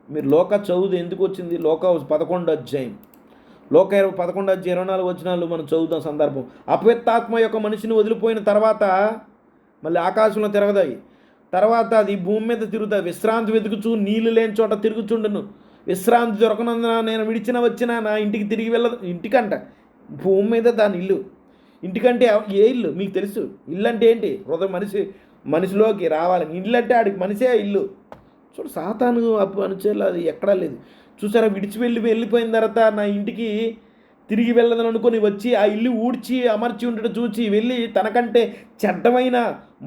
A: మీరు లోక చదువు ఎందుకు వచ్చింది? లోక 11 అధ్యాయం, లోక 11 అధ్యాయం 24 వచనాలు మనం చదువుతాం సందర్భం. అపవిత్రాత్మ యొక్క మనిషిని వదిలిపోయిన తర్వాత మళ్ళీ ఆకాశంలో తిరగదాయి, తర్వాత అది భూమి మీద తిరుగుతుంది. విశ్రాంతి వెతుకుచూ నీళ్ళు లేని చోట తిరుగుచుండును. విశ్రాంతి దొరకనందున నేను వచ్చిన నా ఇంటికి తిరిగి వెళ్ళదు. ఇంటికంట భూమి మీద దాని ఇల్లు. ఇంటికంటే ఏ ఇల్లు మీకు తెలుసు? ఇల్లు అంటే ఏంటి? హృదయ మనిషిలోకి రావాలని. ఇల్లు అంటే ఆడికి మనిషే ఇల్లు. చూడు సాతాను అనుచేలా అది ఎక్కడా లేదు. చూసారా, వెళ్ళిపోయిన తర్వాత నా ఇంటికి తిరిగి వెళ్ళదని అనుకొని వచ్చి ఆ ఇల్లు ఊడ్చి అమర్చి ఉండటం చూచి వెళ్ళి తనకంటే చెడ్డమైన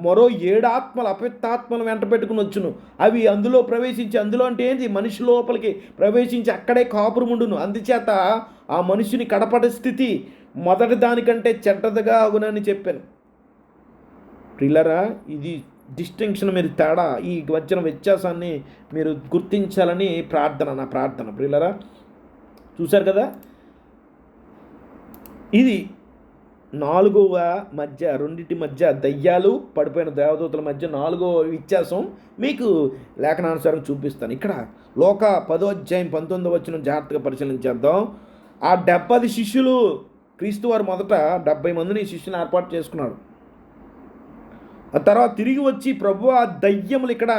A: మరో 7 ఆత్మలు అపవిత్రాత్మలు వెంట పెట్టుకుని వచ్చును. అవి అందులో ప్రవేశించి, అందులో అంటే ఏంటి? మనిషి లోపలికి ప్రవేశించి అక్కడే కాపురముండును. అందుచేత ఆ మనిషిని కడపటి స్థితి మొదటి దానికంటే చెడ్డదిగా అగునని చెప్పాను. ప్రియులారా, ఇది డిస్టింక్షన్, మీరు తేడా, ఈ మధ్యన వ్యత్యాసాన్ని మీరు గుర్తించాలని నా ప్రార్థన. ప్రియులారా, చూశారు కదా, ఇది 4వ మధ్య, రెండింటి మధ్య దయ్యాలు పడిపోయిన దేవదూతల మధ్య 4వ వ్యత్యాసం మీకు లేఖనానుసారం చూపిస్తాను. ఇక్కడ లోక 10వ అధ్యాయం 19వ వచనం జాగ్రత్తగా పరిశీలించేద్దాం. ఆ 70 శిష్యులు, క్రీస్తు వారు మొదట 70 మందిని శిష్యుని ఏర్పాటు చేసుకున్నాడు. ఆ తర్వాత తిరిగి వచ్చి ప్రభు ఆ దయ్యములు, ఇక్కడ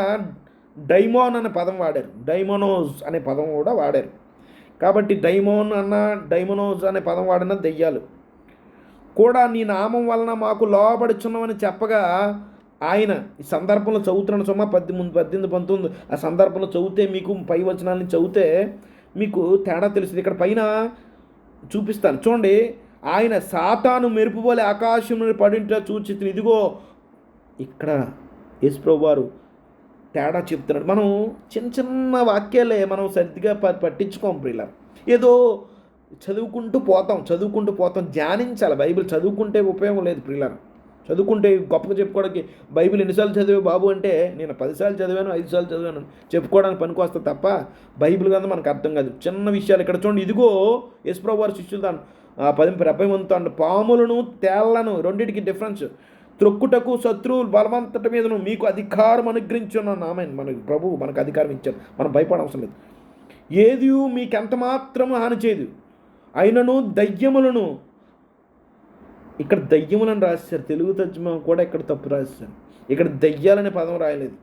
A: డైమోన్ అనే పదం వాడారు, డైమోనోస్ అనే పదం కూడా వాడారు. కాబట్టి డైమోనోస్ అనే పదం వాడిన దయ్యాలు కూడా నీ నామం వలన మాకు లోబడుచున్నామని చెప్పగా ఆయన ఈ సందర్భంలో చదువుతున్నాను సుమా 18-19 ఆ సందర్భంలో చదివితే మీకు పై వచనాన్ని చదివితే మీకు తేడా తెలుస్తుంది. ఇక్కడ పైన చూపిస్తాను చూడండి. ఆయన సాతాను మెరుపు వలె ఆకాశం నుండి పడింట చూచి, ఇదిగో ఇక్కడ యేసుప్రభు వారు తేడా చెప్తున్నాడు. మనం చిన్న చిన్న వాక్యాలే మనం సరిగ్గా పట్టించుకోం ప్రియులారా. ఏదో చదువుకుంటూ పోతాం. ధ్యానించాలి. బైబిల్ చదువుకుంటే ఉపయోగం లేదు ప్రియులారా. చదువుకుంటే గొప్పగా చెప్పుకోవడానికి బైబిల్ ఎన్నిసార్లు చదివే బాబు అంటే నేను 10 సార్లు చదివాను, 5 సార్లు చదివాను చెప్పుకోవడానికి పనికి తప్ప బైబిల్ కన్నా మనకు అర్థం కాదు. చిన్న విషయాలు ఇక్కడ చూడండి. ఇదిగో యేసుప్రభు వారి శిష్యులు 70 మందితో పాములను తేళ్లను, రెండింటికి డిఫరెన్స్, త్రొక్కుటకు శత్రువులు బలవంతట మీదను మీకు అధికారం అనుగ్రహించున్నాను. ఆమెన్. మనకు ప్రభు మనకు అధికారం ఇచ్చారు, మనం భయపడవసరం లేదు. ఏది మీకెంత మాత్రము హాని చేయదు. అయినను దయ్యములను, ఇక్కడ దయ్యములను రాశారు, తెలుగు తర్జుమా కూడా ఇక్కడ తప్పు రాశారు. ఇక్కడ దయ్యాలనే పదం రాయలేదు,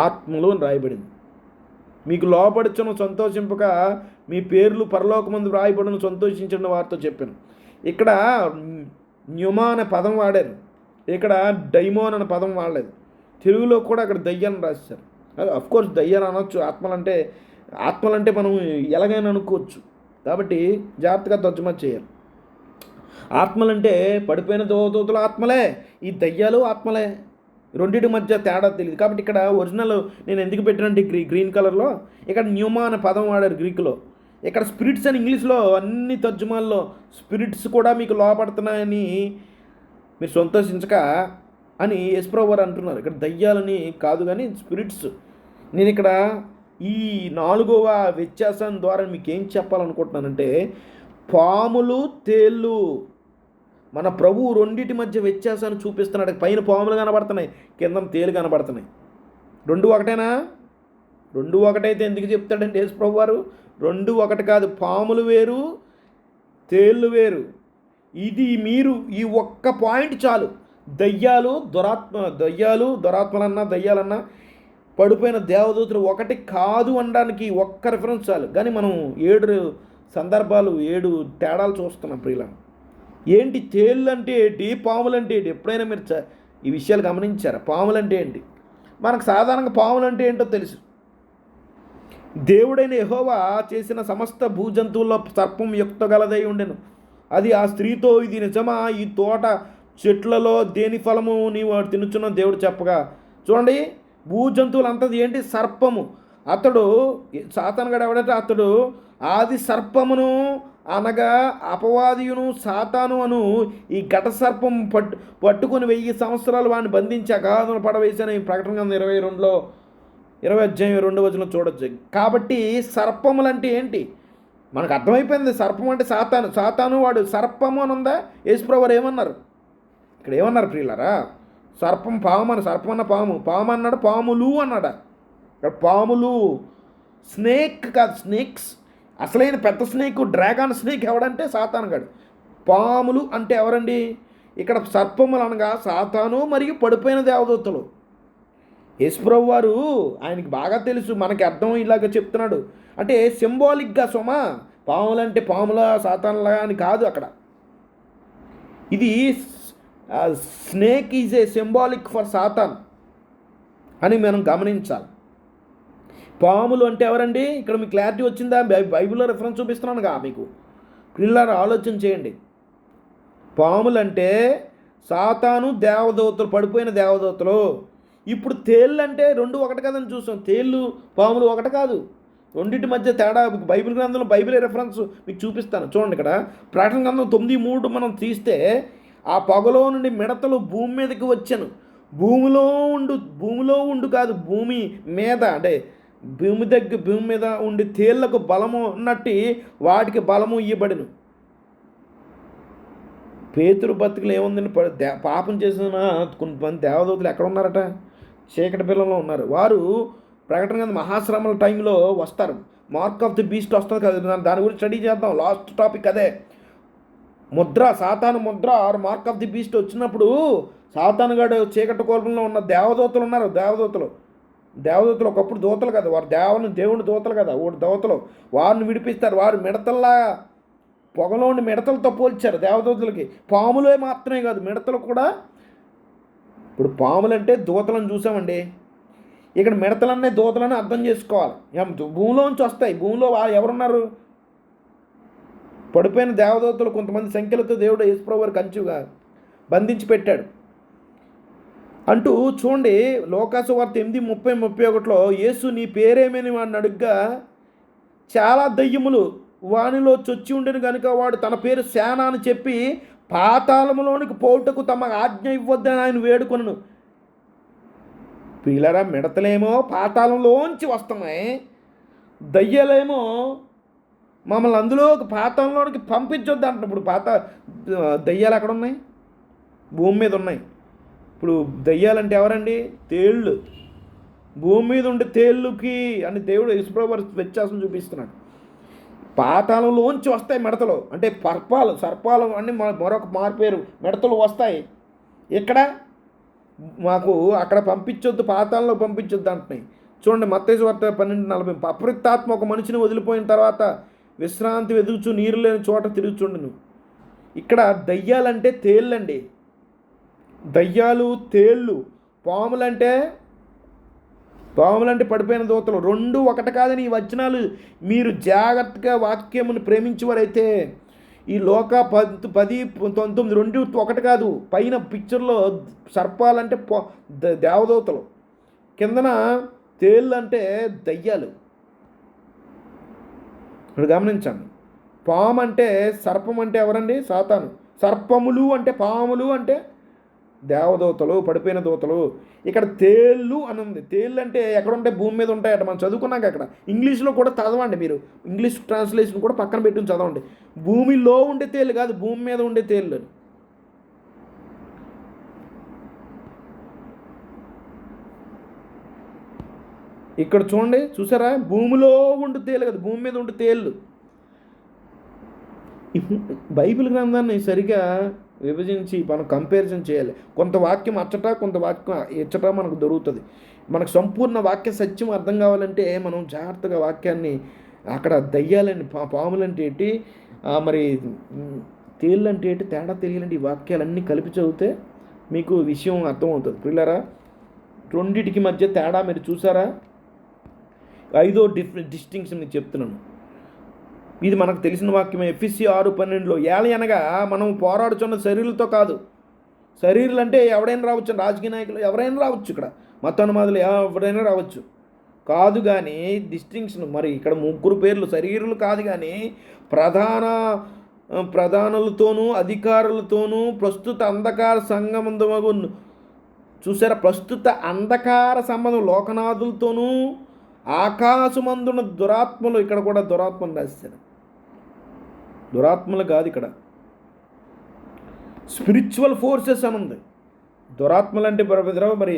A: ఆత్మలు అని రాయబడింది. మీకు లోపడుచును సంతోషింపక మీ పేర్లు పరలోకమందు రాయబడును సంతోషించిన వారితో చెప్పాను. ఇక్కడ న్యూమా అనే పదం వాడారు, ఇక్కడ డైమోన్ అనే పదం వాడలేదు. తెలుగులో కూడా అక్కడ దయ్యాలను రాశారు. అఫ్కోర్స్ దయ్యాలు అనొచ్చు, ఆత్మలంటే మనం ఎలాగైనా అనుకోవచ్చు. కాబట్టి జాగ్రత్తగా తర్జుమా చేయాలి. ఆత్మలంటే పడిపోయిన దూతల ఆత్మలే, ఈ దయ్యాలు ఆత్మలే, రెండింటి మధ్య తేడా తెలియదు. కాబట్టి ఇక్కడ ఒరిజినల్ నేను ఎందుకు పెట్టినంటే గ్రీన్ కలర్లో ఇక్కడ న్యూమా అనే పదం వాడారు గ్రీకులో. ఇక్కడ స్పిరిట్స్ అని ఇంగ్లీష్లో అన్ని తర్జుమాల్లో స్పిరిట్స్ కూడా మీకు లోపడుతున్నాయని మీరు సంతోషించక అని యేసుప్రభు వారు అంటున్నారు. ఇక్కడ దయ్యాలని కాదు కానీ స్పిరిట్స్. నేను ఇక్కడ ఈ 4వ వ్యత్యాసం ద్వారా మీకు ఏం చెప్పాలనుకుంటున్నానంటే, పాములు తేళ్ళు, మన ప్రభువు రెండింటి మధ్య వ్యత్యాసాన్ని చూపిస్తున్నాడు. పైన పాములు కనబడుతున్నాయి, కింద తేలు కనబడుతున్నాయి. 2 ఒకటేనా? 2 ఒకటైతే ఎందుకు చెప్తాడంటే యేసుప్రభు వారు 2 ఒకటి కాదు, పాములు వేరు తేళ్ళు వేరు. ఇది మీరు ఈ ఒక్క పాయింట్ చాలు. దయ్యాలు దయ్యాలన్నా పడిపోయిన దేవదూతలు ఒకటి కాదు అనడానికి ఒక్క రిఫరెన్స్ చాలు. కానీ మనం 7 సందర్భాలు 7 తేడాలు చూస్తున్నాం ప్రియుల. ఏంటి తేళ్ళు అంటే ఏంటి, పాములు అంటే ఏంటి? ఎప్పుడైనా మీరు ఈ విషయాలు గమనించారా? పాములు అంటే ఏంటి? మనకు సాధారణంగా పాములు అంటే ఏంటో తెలుసు. దేవుడైన యెహోవా చేసిన సమస్త భూజంతువుల్లో సర్పం యుక్తగలదై ఉండెను. అది ఆ స్త్రీతో, ఇది నిజమా, ఈ తోట చెట్లలో దేని ఫలము నీవు తినుచున్న దేవుడు చెప్పగా. చూడండి, భూజంతువులంతది ఏంటి? సర్పము. అతడు సాతానుగాడు ఎవడంటే అతడు ఆది సర్పమును అనగా అపవాదియును సాతాను అను ఈ ఘట సర్పం పట్టుకుని 1000 సంవత్సరాలు వాడిని బంధించి అగాధన పడవేసిన ఈ ప్రకటన గ్రంథం 20 అధ్యాయం 2 చూడొచ్చు. కాబట్టి సర్పములు అంటే ఏంటి మనకు అర్థమైపోయింది. సర్పం అంటే సాతాను. సాతాను వాడు సర్పము అని ఉందా? యేసుప్రభువారు ఏమన్నారు? ఇక్కడ ఏమన్నారు ప్రియులారా? సర్పం పాము అని, సర్పం అన్న పాము, పాము అన్నాడు, పాములు అన్నాడా? ఇక్కడ పాములు, స్నేక్ కాదు, స్నేక్స్. అసలైన పెద్ద స్నేక్, డ్రాగన్ స్నేక్ ఎవడంటే సాతాను గాడు. పాములు అంటే ఎవరండి? ఇక్కడ సర్పములు అనగా సాతాను మరియు పడిపోయిన దేవదూతలు. యేసుప్రభు వారు ఆయనకి బాగా తెలుసు, మనకి అర్థం ఇలాగ చెప్తున్నాడు. అంటే సింబాలిక్గా సుమా, పాములంటే పాముల సాతానులా అని కాదు అక్కడ. ఇది snake is a symbolic for Satan అని మనం గమనించాలి. పాములు అంటే ఎవరండి? ఇక్కడ మీకు క్లారిటీ వచ్చిందా? బైబిల్లో రెఫరెన్స్ చూపిస్తున్నానుగా మీకు. పిల్లలు ఆలోచన చేయండి. పాములు అంటే సాతాను, దేవదూతలు, పడిపోయిన దేవదూతలు. ఇప్పుడు తేళ్ళు అంటే రెండు ఒకటి కదని చూసాం. తేళ్ళు పాములు ఒకటి కాదు, రెండింటి మధ్య తేడా బైబిల్ గ్రంథంలో, బైబిల్ రెఫరెన్స్ మీకు చూపిస్తాను. చూడండి, ఇక్కడ ప్రకటన గ్రంథం 9:3 మనం తీస్తే, ఆ పొగలో నుండి మిడతలు భూమి మీదకి వచ్చాను. భూమిలో ఉండు కాదు, భూమి మీద, అంటే భూమి మీద ఉండి తేళ్లకు బలము ఉన్నట్టు వాటికి బలము ఇవ్వబడిను. పేతురు బతుకులు ఏముందని పాపం చేసిన కొంతమంది దేవదూతలు ఎక్కడ ఉన్నారట? చీకటి పిల్లల్లో ఉన్నారు. వారు ప్రకటన కింద మహాశ్రమల టైంలో వస్తారు. మార్క్ ఆఫ్ ది బీస్ట్ వస్తుంది కదా, దాని గురించి స్టడీ చేద్దాం. లాస్ట్ టాపిక్ అదే. ముద్ర, సాతాను ముద్ర or mark of the beast వచ్చినప్పుడు సాతానుగాడు చీకటి కోపంలో ఉన్న దేవదూతలు ఉన్నారు. దేవదూతలు ఒకప్పుడు దూతలు కదా, వారు దేవుని దూతలు కదా, దూతలు. వారిని విడిపిస్తారు. వారు మిడతల్లా పొగలోని మిడతలతో పోల్చారు దేవదూతలకి. పాములే మాత్రమే కాదు, మిడతలు కూడా. ఇప్పుడు పాములంటే దూతలను చూసామండి, ఇక్కడ మిడతలనే దూతలని అర్థం చేసుకోవాలి. భూమిలోంచి వస్తాయి. భూమిలో ఎవరున్నారు? పడిపోయిన దేవదూతలు కొంతమంది సంఖ్యలతో దేవుడు యేసుప్రభువు వారు కంచుగా బంధించి పెట్టాడు అంటూ చూడండి. లోకాసు వార్త 8:30-31 యేసు నీ పేరేమని వాడిని అడుగ్గా, చాలా దయ్యములు వానిలో చొచ్చి ఉండేను కనుక వాడు తన పేరు సేన అని చెప్పి పాతాళములోనికి పోవుటకు తమ ఆజ్ఞ ఇవ్వద్దని ఆయన వేడుకొనను. పిల్లరా, మిడతలేమో పాతాళంలోంచి వస్తున్నాయి, దయ్యాలేమో మమ్మల్ని అందులో పాతాళంలోనికి పంపించొద్దు అంటున్నాడు. ఇప్పుడు దయ్యాలు ఎక్కడ ఉన్నాయి? భూమి మీద ఉన్నాయి. ఇప్పుడు దయ్యాలంటే ఎవరండి? తేళ్ళు. భూమి మీద ఉండే తేళ్ళుకి అని దేవుడు యేసుప్రభువు వ్యత్యాసం చూపిస్తున్నాడు. పాతాళంలోంచి వస్తాయి మిడతలు, అంటే సర్పాలు అని మరొక మారుపేరు. మిడతలు వస్తాయి. ఇక్కడ మాకు అక్కడ పంపించొద్దు, పాతాళంలో పంపించొద్దు అంటున్నాయి. చూడండి, మత్తయి సువార్త 12:40 అపరిత్తాత్మ ఒక మనిషిని వదిలిపోయిన తర్వాత విశ్రాంతి వెదుగుచు నీరు లేని చోట తిరుగుచుండును. ఇక్కడ దయ్యాలంటే తేళ్ళండి. దయ్యాలు, తేళ్ళు. పాములంటే పడిపోయిన దూతలు. రెండు ఒకటి కాదని ఈ వచనాలు మీరు జాగ్రత్తగా వాక్యమును ప్రేమించేవారైతే ఈ లోక 10, 19 రెండు ఒకటి కాదు. పైన పిక్చర్లో సర్పాలంటే దేవదూతలు, కిందన తేళ్ళు అంటే దయ్యాలు. ఇప్పుడు గమనించండి. పాము అంటే, సర్పం అంటే ఎవరండి? సాతాను. సర్పములు అంటే, పాములు అంటే దేవదూతలు, పడిపోయిన దూతలు. ఇక్కడ తేళ్ళు అని ఉంది. తేళ్ళు అంటే ఎక్కడుంటాయి? భూమి మీద ఉంటాయట. మనం చదువుకున్నాక అక్కడ ఇంగ్లీష్లో కూడా చదవండి. మీరు ఇంగ్లీష్ ట్రాన్స్లేషన్ కూడా పక్కన పెట్టుకుని చదవండి. భూమిలో ఉండే తేళ్ళు కాదు, భూమి మీద ఉండే తేళ్ళు. ఇక్కడ చూడండి, చూసారా? భూమిలో ఉండే తేళ్ళు కాదు, భూమి మీద ఉండే తేళ్ళు. బైబిల్ గ్రంథాన్ని సరిగా విభజించి మనం కంపారిజన్ చేయాలి. కొంత వాక్యం అచ్చట, కొంత వాక్యం ఇచ్చట మనకు దొరుకుతుంది. మనకు సంపూర్ణ వాక్య సత్యం అర్థం కావాలంటే మనం జాగ్రత్తగా వాక్యాన్ని, అక్కడ దయ్యాలండి, పాములంటే ఏంటి, మరి తేళ్ళు అంటే ఏంటి తేడా తెలియాలంటే ఈ వాక్యాలన్నీ కలిపి చదివితే మీకు విషయం అర్థమవుతుంది. పిల్లరా, రెండిటికి మధ్య తేడా మీరు చూసారా? ఐదో డిస్టింక్షన్ మీకు చెప్తున్నాను. ఇది మనకు తెలిసిన వాక్యమే. ఎఫెసీ 6:12 ఏలయనగా మనం పోరాడుచున్న శరీరులతో కాదు. శరీరులు అంటే ఎవడైనా రావచ్చు, రాజకీయ నాయకులు ఎవరైనా రావచ్చు, ఇక్కడ మతోన్మాదులు ఎవరైనా రావచ్చు కాదు. కానీ డిస్టింక్షన్ మరి ఇక్కడ ముగ్గురు పేర్లు శరీరులు కాదు, కానీ ప్రధానులతోనూ అధికారులతోనూ ప్రస్తుత అంధకార సంబంధము చూసారా, ప్రస్తుత అంధకార సంబంధం లోకనాథులతోనూ ఆకాశమందున్న దురాత్మలు. ఇక్కడ కూడా దురాత్మలు రాశారు, దురాత్మలు కాదు, ఇక్కడ స్పిరిచువల్ ఫోర్సెస్ అని ఉంది. దురాత్మలు అంటే మరి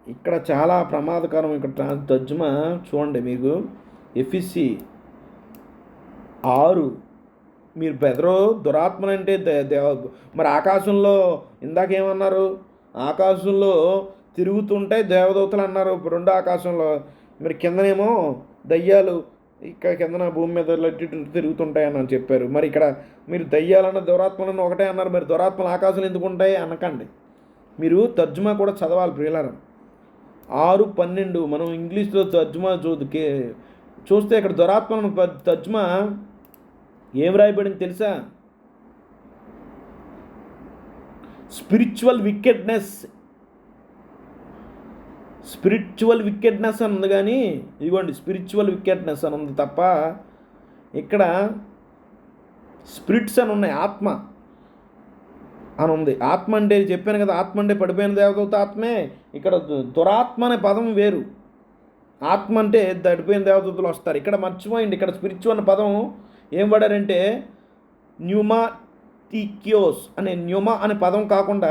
A: ఇక్కడ చాలా ప్రమాదకరం. ఇక్కడ తర్జుమా చూడండి మీకు, ఎఫెసీ 6 మీరు బెదరో దురాత్మలు అంటే మరి ఆకాశంలో ఇందాకేమన్నారు, ఆకాశంలో తిరుగుతుంటాయి దేవదూతలు అన్నారు, రెండో ఆకాశంలో. మరి కిందనేమో దయ్యాలు, ఇక్కడ కిందన భూమి మీద తిరుగుతుంటాయని చెప్పారు. మరి ఇక్కడ మీరు దయ్యాలన్న దురాత్మలన్న ఒకటే అన్నారు. మరి దురాత్మలు ఆకాశంలో ఎందుకు ఉంటాయి అనకండి, మీరు తర్జుమా కూడా చదవాలి ప్రియులారా. 6:12 మనం ఇంగ్లీష్లో తర్జుమా చూస్తే ఇక్కడ దురాత్మలను తర్జుమా ఏం రాయబడింది తెలుసా? స్పిరిచువల్ వికెడ్నెస్ అని ఉంది. కానీ ఇదిగోండి స్పిరిచువల్ వికెడ్నెస్ అని ఉంది తప్ప ఇక్కడ స్పిరిట్స్ అని ఉన్నాయి, ఆత్మ అని ఉంది. ఆత్మ అంటే చెప్పాను కదా, ఆత్మ అంటే పడిపోయిన దేవదూత ఆత్మే. ఇక్కడ దురాత్మ అనే పదం వేరు, ఆత్మ అంటే పడిపోయిన దేవదూతలు వస్తారు. ఇక్కడ మర్చిపోయింది, ఇక్కడ స్పిరిచువల్ అనే పదం ఏం పడారంటే న్యూమాటిక్యోస్ అనే న్యూమా అనే పదం కాకుండా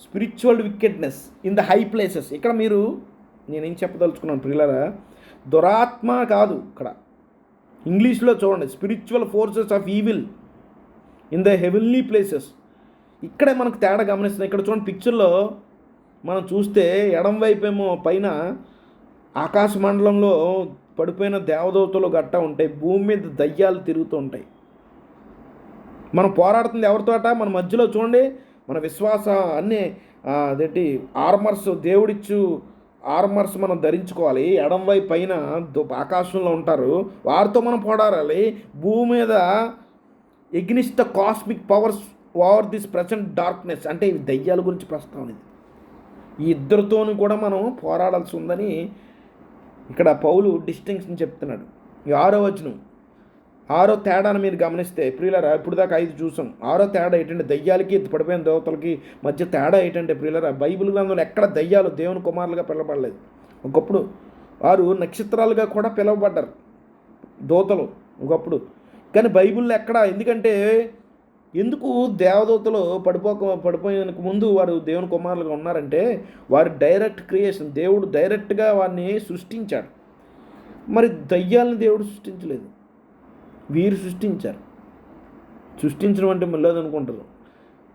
A: spiritual wickedness in the high places. ఇక్కడ మీరు నేనేం చెప్పదలుచుకున్నాను ప్రియులారా, దురాత్మ కాదు, ఇక్కడ ఇంగ్లీష్లో చూడండి spiritual forces of evil in the heavenly places. ఇక్కడే మనకు తేడా గమనిస్తున్నాం. ఇక్కడ చూడండి పిక్చర్లో మనం చూస్తే ఎడం వైపేమో పైన ఆకాశ మండలంలో పడిపోయిన దేవదూతలు గట్టా ఉంటాయి, భూమి మీద దయ్యాలు తిరుగుతూ ఉంటాయి. మనం పోరాడుతుంది ఎవరితో అట, మన మధ్యలో చూడండి మన విశ్వాస అన్నీ అదేంటి ఆర్మర్స్, దేవుడిచ్చు ఆర్మర్స్ మనం ధరించుకోవాలి. ఎడం వైపు పైన ఆకాశంలో ఉంటారు, వారితో మనం పోరాడాలి. భూమి మీద against the cosmic powers over this present darkness. అంటే ఇవి దయ్యాల గురించి ప్రస్తావన. ఇది ఈ ఇద్దరితోనూ కూడా మనం పోరాడాల్సి ఉందని ఇక్కడ పౌలు డిస్టింక్షన్ చెప్తున్నాడు. ఈ 6వ వచనం, 6వ తేడాను మీరు గమనిస్తే ప్రియులరా, ఇప్పుడు దాకా 5 చూసాం. 6వ తేడా ఏంటంటే దయ్యాలకి పడిపోయిన దేవతలకి మధ్య తేడా ఏంటంటే ప్రియులరా, బైబిల్ గ్రంథంలో ఎక్కడ దయ్యాలు దేవుని కుమారులుగా పిలవబడలేదు. ఒకప్పుడు వారు నక్షత్రాలుగా కూడా పిలువబడ్డారు దూతలు ఒకప్పుడు, కానీ బైబిల్లో ఎక్కడ. ఎందుకంటే ఎందుకు దేవదూతలు పడిపోయిన ముందు వారు దేవుని కుమారులుగా ఉన్నారంటే వారి డైరెక్ట్ క్రియేషన్, దేవుడు డైరెక్ట్గా వారిని సృష్టించాడు. మరి దయ్యాలను దేవుడు సృష్టించలేదు, వీరు సృష్టించారు. సృష్టించడం అంటే మళ్ళీ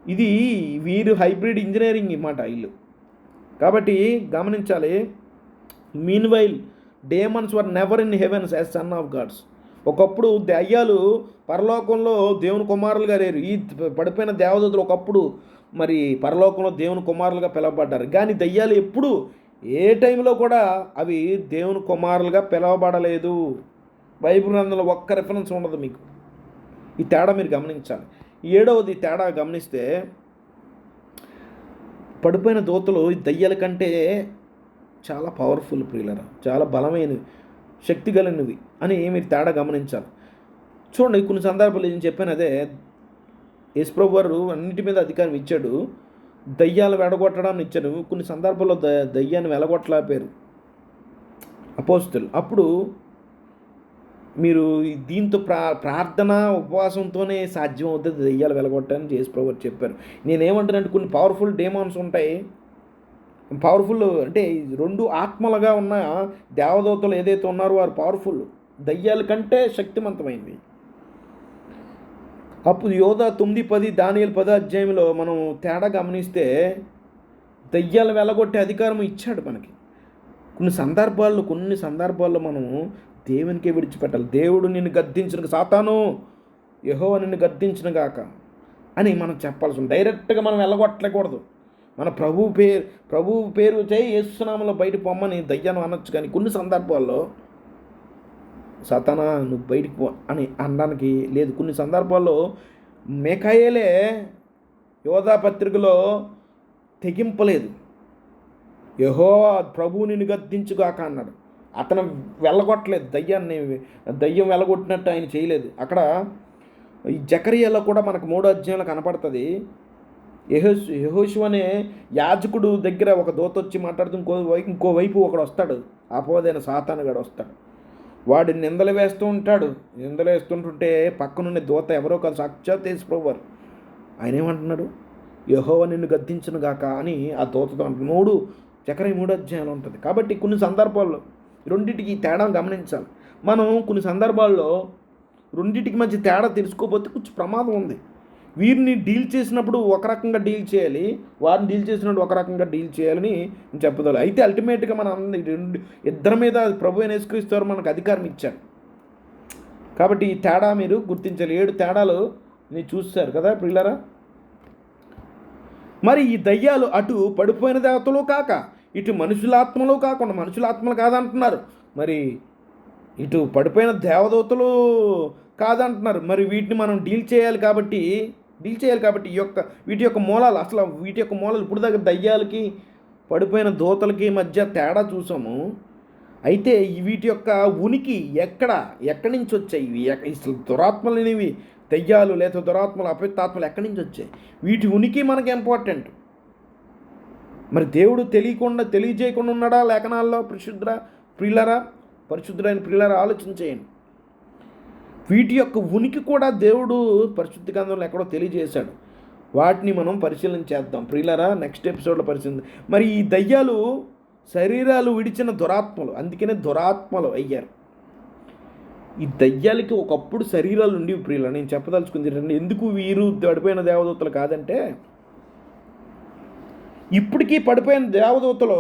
A: ఇది వీరు హైబ్రిడ్ ఇంజనీరింగ్ మాట ఇల్లు. కాబట్టి గమనించాలి. Meanwhile demons were never in heavens as son of gods. ఒకప్పుడు దయ్యాలు పరలోకంలో దేవుని కుమారులుగా లేరు. ఈ పడిపోయిన దేవదూతలు ఒకప్పుడు మరి పరలోకంలో దేవుని కుమారులుగా పిలువబడ్డారు. కానీ దయ్యాలు ఎప్పుడు ఏ టైంలో కూడా అవి దేవుని కుమారులుగా పిలువబడలేదు. బైబిల్ గ్రంథంలో ఒక్క రెఫరెన్స్ ఉండదు మీకు. ఈ తేడా మీరు గమనించాలి. 7వది తేడా గమనిస్తే పడిపోయిన దూతలు ఈ దయ్యాల కంటే చాలా పవర్ఫుల్ ప్రియులరా, చాలా బలమైనవి, శక్తి కలిగినవి అని మీరు తేడా గమనించాలి. చూడండి కొన్ని సందర్భాలు నేను చెప్పాను, అదే యేసుప్రభు వారు అన్నిటి మీద అధికారం ఇచ్చాడు, దయ్యాలు వెడగొట్టడాన్ని ఇచ్చాడు. కొన్ని సందర్భాల్లో దయ్యాన్ని వెలగొట్టలేపారు అపోస్తులు. అప్పుడు మీరు దీంతో ప్రార్థన ఉపవాసంతోనే సాధ్యం అవుతుంది దయ్యాలు వెలగొట్టని యేసుప్రభు వారు చెప్పారు. నేనేమంటానంటే కొన్ని పవర్ఫుల్ డేమాన్స్ ఉంటాయి, పవర్ఫుల్ అంటే 2 ఆత్మలుగా ఉన్న దేవదూతలు ఏదైతే ఉన్నారో వారు పవర్ఫుల్, దయ్యాల కంటే శక్తివంతమైనవి. అప్పుడు యోధా 9:10 దానియేలు 10వ అధ్యాయంలో మనం తేడా గమనిస్తే దయ్యాలు వెళ్ళగొట్టే అధికారం ఇచ్చాడు మనకి. కొన్ని సందర్భాల్లో మనము దేవునికే విడిచిపెట్టాలి. దేవుడు నిన్ను గద్దించిన సాతాను, యెహోవా నిన్ను గద్దించిన గాక అని మనం చెప్పాల్సి ఉంది. డైరెక్ట్గా మనం వెళ్ళగొట్టకూడదు. మన ప్రభువు పేరు చేయి యేసు నామములో బయట పొమ్మని దయ్యాన్ని అనొచ్చు. కానీ కొన్ని సందర్భాల్లో సాతానా నువ్వు బయటికి పో అని అనడానికి లేదు. కొన్ని సందర్భాల్లో మిఖాయేలే యోధా పత్రికలో తెగింపలేదు. యెహోవా ప్రభువు నిన్ను గద్దించుగాక అన్నాడు. అతను వెళ్ళగొట్టలేదు దయ్యం వెళ్ళగొట్టినట్టు ఆయన చేయలేదు. అక్కడ ఈ జకర్యాలో కూడా మనకు 3వ అధ్యాయంలో కనపడుతుంది. యెహోషువ అనే యాజకుడు దగ్గర ఒక దూత వచ్చి మాట్లాడుతూ ఇంకోవైపు ఒకడు వస్తాడు, అపవాదైన సాతానుగాడు వస్తాడు. వాడు నిందలు వేస్తూ ఉంటాడు. నిందలు వేస్తుంటుంటే పక్కనున్న దూత ఎవరో కాదు, సాక్షాత్ యేసు ప్రభువారు. ఆయన ఏమంటున్నాడు? యెహోవా నిన్ను గద్దించును గాక అని ఆ దూతతో అంటున్నాడు. జకర్యా 3వ అధ్యాయంలో ఉంటుంది. కాబట్టి కొన్ని సందర్భాల్లో రెండింటికి తేడా గమనించాలి. మనం కొన్ని సందర్భాల్లో రెండింటికి మధ్య తేడా తెలుసుకోకపోతే కొంచెం ప్రమాదం ఉంది. వీరిని డీల్ చేసినప్పుడు ఒక రకంగా డీల్ చేయాలి, వారిని డీల్ చేసినప్పుడు ఒక రకంగా డీల్ చేయాలని నేను చెప్పగలను. అయితే అల్టిమేట్గా మన ఇద్దరి మీద ప్రభు అయిన యేసుక్రీస్తు మనకు అధికారం ఇచ్చారు. కాబట్టి ఈ తేడా మీరు గుర్తించాలి. 7 తేడాలు మీరు చూస్తారు కదా ప్రియులారా. మరి ఈ దయ్యాలు అటు పడిపోయిన దేవతలు కాక ఇటు మనుషులాత్మలు కాకుండా, మనుషులాత్మలు కాదంటున్నారు, మరి ఇటు పడిపోయిన దేవదూతలు కాదంటున్నారు. మరి వీటిని మనం డీల్ చేయాలి కాబట్టి వీటి యొక్క మూలాలు, అసలు వీటి యొక్క మూలాలు ఇప్పుడు దాకా దయ్యాలకి పడిపోయిన దూతలకి మధ్య తేడా చూసాము. అయితే వీటి యొక్క ఉనికి ఎక్కడి నుంచి వచ్చాయి? ఇవి అసలు దురాత్మలు అనేవి దయ్యాలు లేదా దురాత్మలు అపవిత్రాత్మలు ఎక్కడి నుంచి వచ్చాయి? వీటి ఉనికి మనకి ఇంపార్టెంట్. మరి దేవుడు తెలియజేయకుండా ఉన్నాడా లేఖనాల్లో? పరిశుద్ధులైన ప్రియులారా ఆలోచన చేయండి. వీటి యొక్క ఉనికి కూడా దేవుడు పరిశుద్ధ గ్రంథంలో ఎక్కడో తెలియజేశాడు. వాటిని మనం పరిశీలన చేద్దాం ప్రియులారా, నెక్స్ట్ ఎపిసోడ్లో పరిశీలన. మరి ఈ దయ్యాలు శరీరాలు విడిచిన దురాత్మలు, అందుకనే దురాత్మలు అయ్యారు. ఈ దయ్యాలకి ఒకప్పుడు శరీరాలు ఉండేవి ప్రియుల. నేను చెప్పదలుచుకుంది ఎందుకు వీరు పడిపోయిన దేవదూతలు కాదంటే, ఇప్పటికీ పడిపోయిన దేవదూతలు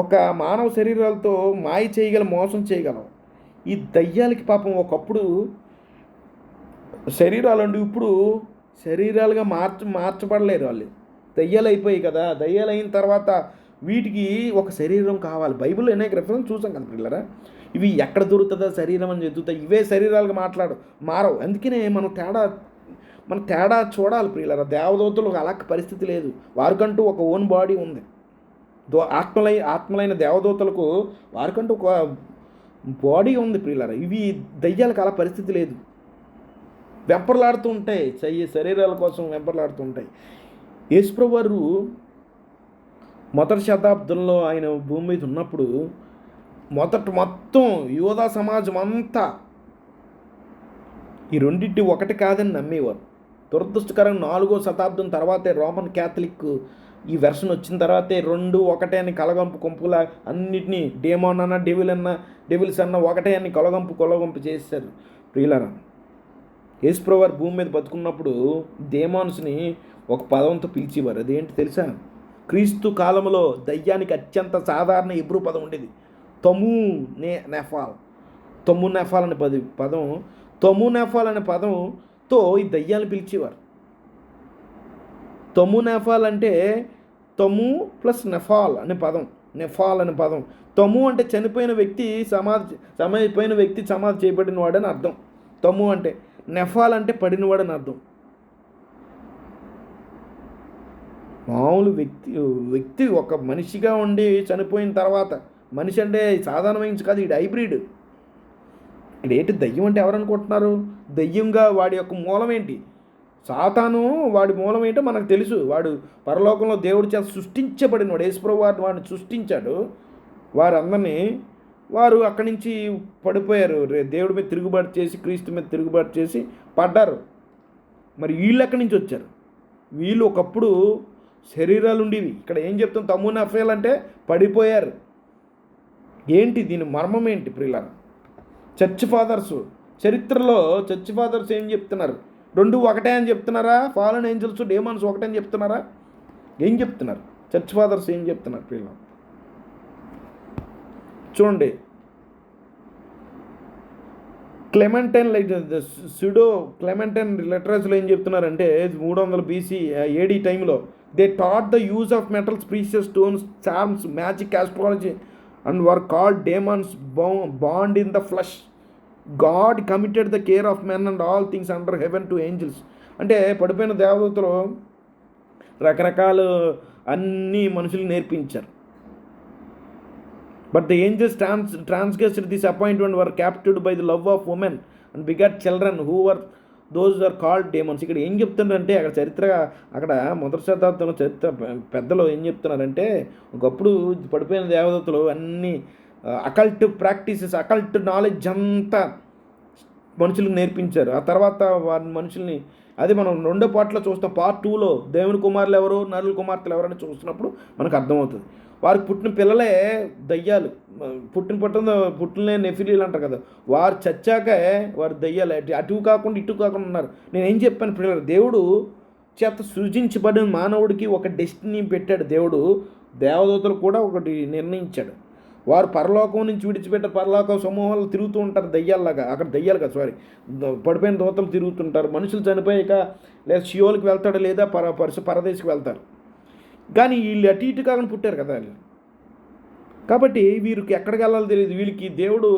A: ఒక మానవ శరీరాలతో మాయ చేయగల, మోసం చేయగలవు. ఈ దయ్యాలకి పాపం ఒకప్పుడు శరీరాలు ఉండి ఇప్పుడు శరీరాలుగా మార్చబడలేరు. వాళ్ళు దయ్యాలు అయిపోయాయి కదా. దయ్యాలు అయిన తర్వాత వీటికి ఒక శరీరం కావాలి. బైబిల్లో అనేక రెఫరెన్స్ చూసాం కదా పిల్లరా. ఇవి ఎక్కడ దొరుకుతుందా శరీరం అని చెబుతాయి. ఇవే శరీరాలుగా మారవు. అందుకనే మన తేడా చూడాలి ప్రియులరా. దేవదూతలకు అలా పరిస్థితి లేదు. వారికంటూ ఒక ఓన్ బాడీ ఉంది. ఆత్మలైన దేవదూతలకు వారికంటూ ఒక బాడీ ఉంది ప్రియులరా. ఇవి దయ్యాలకు అలా పరిస్థితి లేదు. వెంపర్లాడుతూ ఉంటాయి, శరీరాల కోసం వెంపర్లాడుతూ ఉంటాయి. యేసుప్రభువు వారు మొదటి శతాబ్దంలో ఆయన భూమి మీద ఉన్నప్పుడు మొత్తం యోధా సమాజం అంతా ఈ రెండింటి ఒకటి కాదని నమ్మేవారు. దురదృష్టకరంగా 4వ శతాబ్దం తర్వాతే రోమన్ క్యాథలిక్ ఈ వెర్షన్ వచ్చిన తర్వాతే 2 ఒకటే అని కలగంపులా అన్నిటినీ డేమాన్ అన్న డెవిల్స్ అన్న ఒకటే అని కొలగంపు చేశారు ప్రియులారా. యేసుప్రభువు వారు భూమి మీద బతుకున్నప్పుడు డేమాన్స్ని ఒక పదంతో పిలిచేవారు. అదేంటి తెలుసా? క్రీస్తు కాలంలో దయ్యానికి అత్యంత సాధారణ హెబ్రూ పదం ఉండేది, తొము నెఫాల్ అనే పదం. తొము నెఫాల్ అనే పదంతో ఈ దయ్యాన్ని పిలిచేవారు. తొము నెఫాల్ అంటే తొము ప్లస్ నెఫాల్ అనే పదం. తొము అంటే చనిపోయిన వ్యక్తి సమాధి చేయబడిన వాడని అర్థం. తొము అంటే. నెఫాల్ అంటే పడినవాడని అర్థం. మామూలు వ్యక్తి ఒక మనిషిగా ఉండి చనిపోయిన తర్వాత, మనిషి అంటే సాధారణమైన కాదు, ఇది హైబ్రిడ్. ఏంటి దయ్యం అంటే ఎవరనుకుంటున్నారు? దయ్యంగా వాడి యొక్క మూలం ఏంటి? సాతాను వాడి మూలం ఏంటో మనకు తెలుసు. వాడు పరలోకంలో దేవుడి చేత సృష్టించబడిన వాడు. యేసుప్రభువు వాడిని సృష్టించాడు. వారు అక్కడి నుంచి పడిపోయారు. దేవుడి మీద తిరుగుబాటు చేసి, క్రీస్తు మీద తిరుగుబాటు చేసి పడ్డారు. మరి వీళ్ళు ఎక్కడి నుంచి వచ్చారు? వీళ్ళు ఒకప్పుడు శరీరాలు ఉండేవి. ఇక్కడ ఏం చెప్తాం? తమ్ము నఫేల్ అంటే పడిపోయారు. ఏంటి దీని మర్మం ఏంటి ప్రియులారా? చరిత్రలో చర్చ్ ఫాదర్స్ ఏం చెప్తున్నారు? 2 ఒకటే అని చెప్తున్నారా? ఫాలన్ ఏంజల్స్, డేమాన్స్ ఒకటే అని చెప్తున్నారా? ఏం చెప్తున్నారు చర్చ్ ఫాదర్స్? ఏం చెప్తున్నారు ప్రియులారా? చూడండి, క్లెమెంటైన్ క్లెమెంటైన్ లిటరేచర్లో ఏం చెప్తున్నారంటే 300 BC AD టైంలో they taught the use of metals, precious stones, charms, magic, astrology and were called demons bound in the flesh. God committed the care of men and all things under heaven to angels. అంటే పడిపోయిన దేవదూతలు రకరకాలు అన్నీ మనుషులు నేర్పించారు. But the angels transgressed this appointment were captivated by the love of women and begot children who were those are called demons. ఇక్కడ ఏం చెప్తున్నారంటే అక్కడ అక్కడ మొదటి శతాబ్దంలో చరిత్ర పెద్దలు ఏం చెప్తున్నారంటే, ఒకప్పుడు పడిపోయిన దేవదూతలు అన్నీ అకల్ట్ ప్రాక్టీసెస్, అకల్ట్ నాలెడ్జ్ అంతా మనుషులకు నేర్పించారు. ఆ తర్వాత వారి మనుషుల్ని, అది మనం రెండో పార్ట్లో చూస్తాం. పార్ట్ 2లో దేవుని కుమారులు ఎవరు, నరుల కుమార్తెలు ఎవరని చూసినప్పుడు మనకు అర్థమవుతుంది. వారికి పుట్టిన పిల్లలే దయ్యాలు. పుట్టిన నెఫిలీలు అంటారు కదా, వారు చచ్చాకే వారు దయ్యాలు. అటు కాకుండా ఇటు కాకుండా ఉన్నారు. నేనేం చెప్పాను పిల్లలు, దేవుడు చేత సృజించబడిన మానవుడికి ఒక డెస్టినీ పెట్టాడు. దేవుడు దేవదూతలు కూడా ఒకటి నిర్ణయించాడు. వారు పరలోకం నుంచి విడిచిపెట్టే పరలోక సమూహాలు తిరుగుతూ ఉంటారు దయ్యాల్లాగా. అక్కడ దయ్యాలు కదా, పడిపోయిన దూతలు తిరుగుతుంటారు. మనుషులు చనిపోయాక లేదా షియోల్కి వెళ్తాడు, లేదా పరదేశికి వెళ్తారు. కానీ వీళ్ళు అటు ఇటు కాకుండా పుట్టారు కదా వాళ్ళు. కాబట్టి వీరికి ఎక్కడికి వెళ్ళాలో తెలియదు. వీళ్ళకి దేవుడు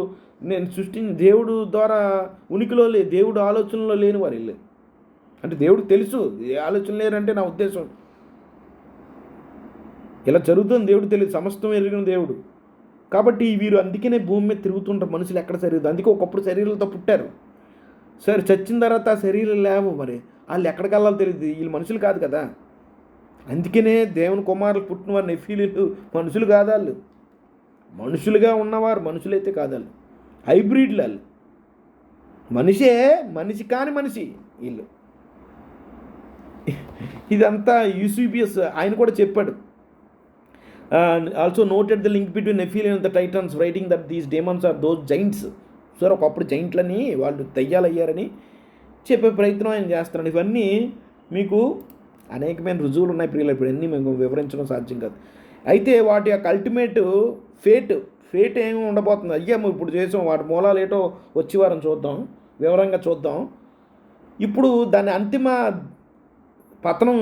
A: దేవుడు ద్వారా ఉనికిలో దేవుడు ఆలోచనలో లేని వారు వీళ్ళు. అంటే దేవుడు తెలుసు ఏ ఆలోచన లేరంటే నా ఉద్దేశం, ఇలా జరుగుతుంది దేవుడు తెలియదు, సమస్తం ఎరిగిన దేవుడు. కాబట్టి వీరు అందుకనే భూమి మీద తిరుగుతుంటారు. మనుషులు ఎక్కడ శరీరం, అందుకే ఒకప్పుడు శరీరాలతో పుట్టారు. సరే చచ్చిన తర్వాత ఆ శరీరం లేవు, మరి వాళ్ళు ఎక్కడికి వెళ్ళాలో తెలియదు. వీళ్ళు మనుషులు కాదు కదా. అందుకనే దేవుని కుమారులు పుట్టిన వారు నెఫీలీలు మనుషులు కాదు. వాళ్ళు మనుషులుగా ఉన్నవారు, మనుషులైతే కాదు. వాళ్ళు హైబ్రిడ్లు. వాళ్ళు మనిషి కాని మనిషి వీళ్ళు. ఇదంతా యూసిబిఎస్ ఆయన కూడా చెప్పాడు. Also noted the link between Nephilim and the Titans, writing that these demons are those giants. Sir ఒకప్పుడు జైంట్లని వాళ్ళు దయ్యాలయ్యారని చెప్పే ప్రయత్నం ఆయన చేస్తున్నాడు. ఇవన్నీ మీకు అనేకమైన రుజువులు ఉన్నాయి ప్రియులు, ఇప్పుడు అన్నీ మేము వివరించడం సాధ్యం కాదు. అయితే వాటి యొక్క అల్టిమేట్ ఫేట్ ఏమి ఉండబోతుంది అయ్యాము ఇప్పుడు చేసాం. వాటి మూలాలు ఏటో వచ్చి వారం చూద్దాం, వివరంగా చూద్దాం. ఇప్పుడు దాని అంతిమ పతనం,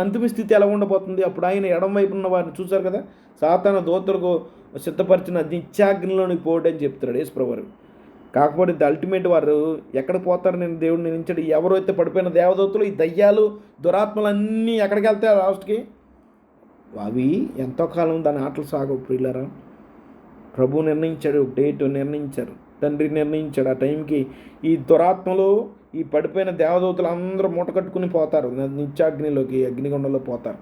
A: అంతిమ స్థితి ఎలా ఉండబోతుంది. అప్పుడు ఆయన ఎడం వైపు ఉన్న వారిని చూశారు కదా, సాతాను దూతలకు సిద్ధపరిచిన నిత్యాగ్నిలోనికి పోవడం చెప్తున్నాడు యేసుప్రభువారు. కాకపోతే అల్టిమేట్ వారు ఎక్కడికి పోతారు, నేను దేవుడిని నిర్ణయించాడు. ఎవరైతే పడిపోయిన దేవదూతలు, ఈ దయ్యాలు, దురాత్మలన్నీ ఎక్కడికి వెళ్తాయి లాస్ట్కి, అవి ఎంతో కాలం దాని ఆటలు సాగవు ప్రియులారా. ప్రభు నిర్ణయించాడు, డేట్ నిర్ణయించారు, తండ్రి నిర్ణయించాడు. ఆ టైంకి ఈ దురాత్మలు, ఈ పడిపోయిన దేవదూతలు అందరూ మూట కట్టుకుని పోతారు, నిత్యాగ్నిలోకి, అగ్నిగుండంలో పోతారు.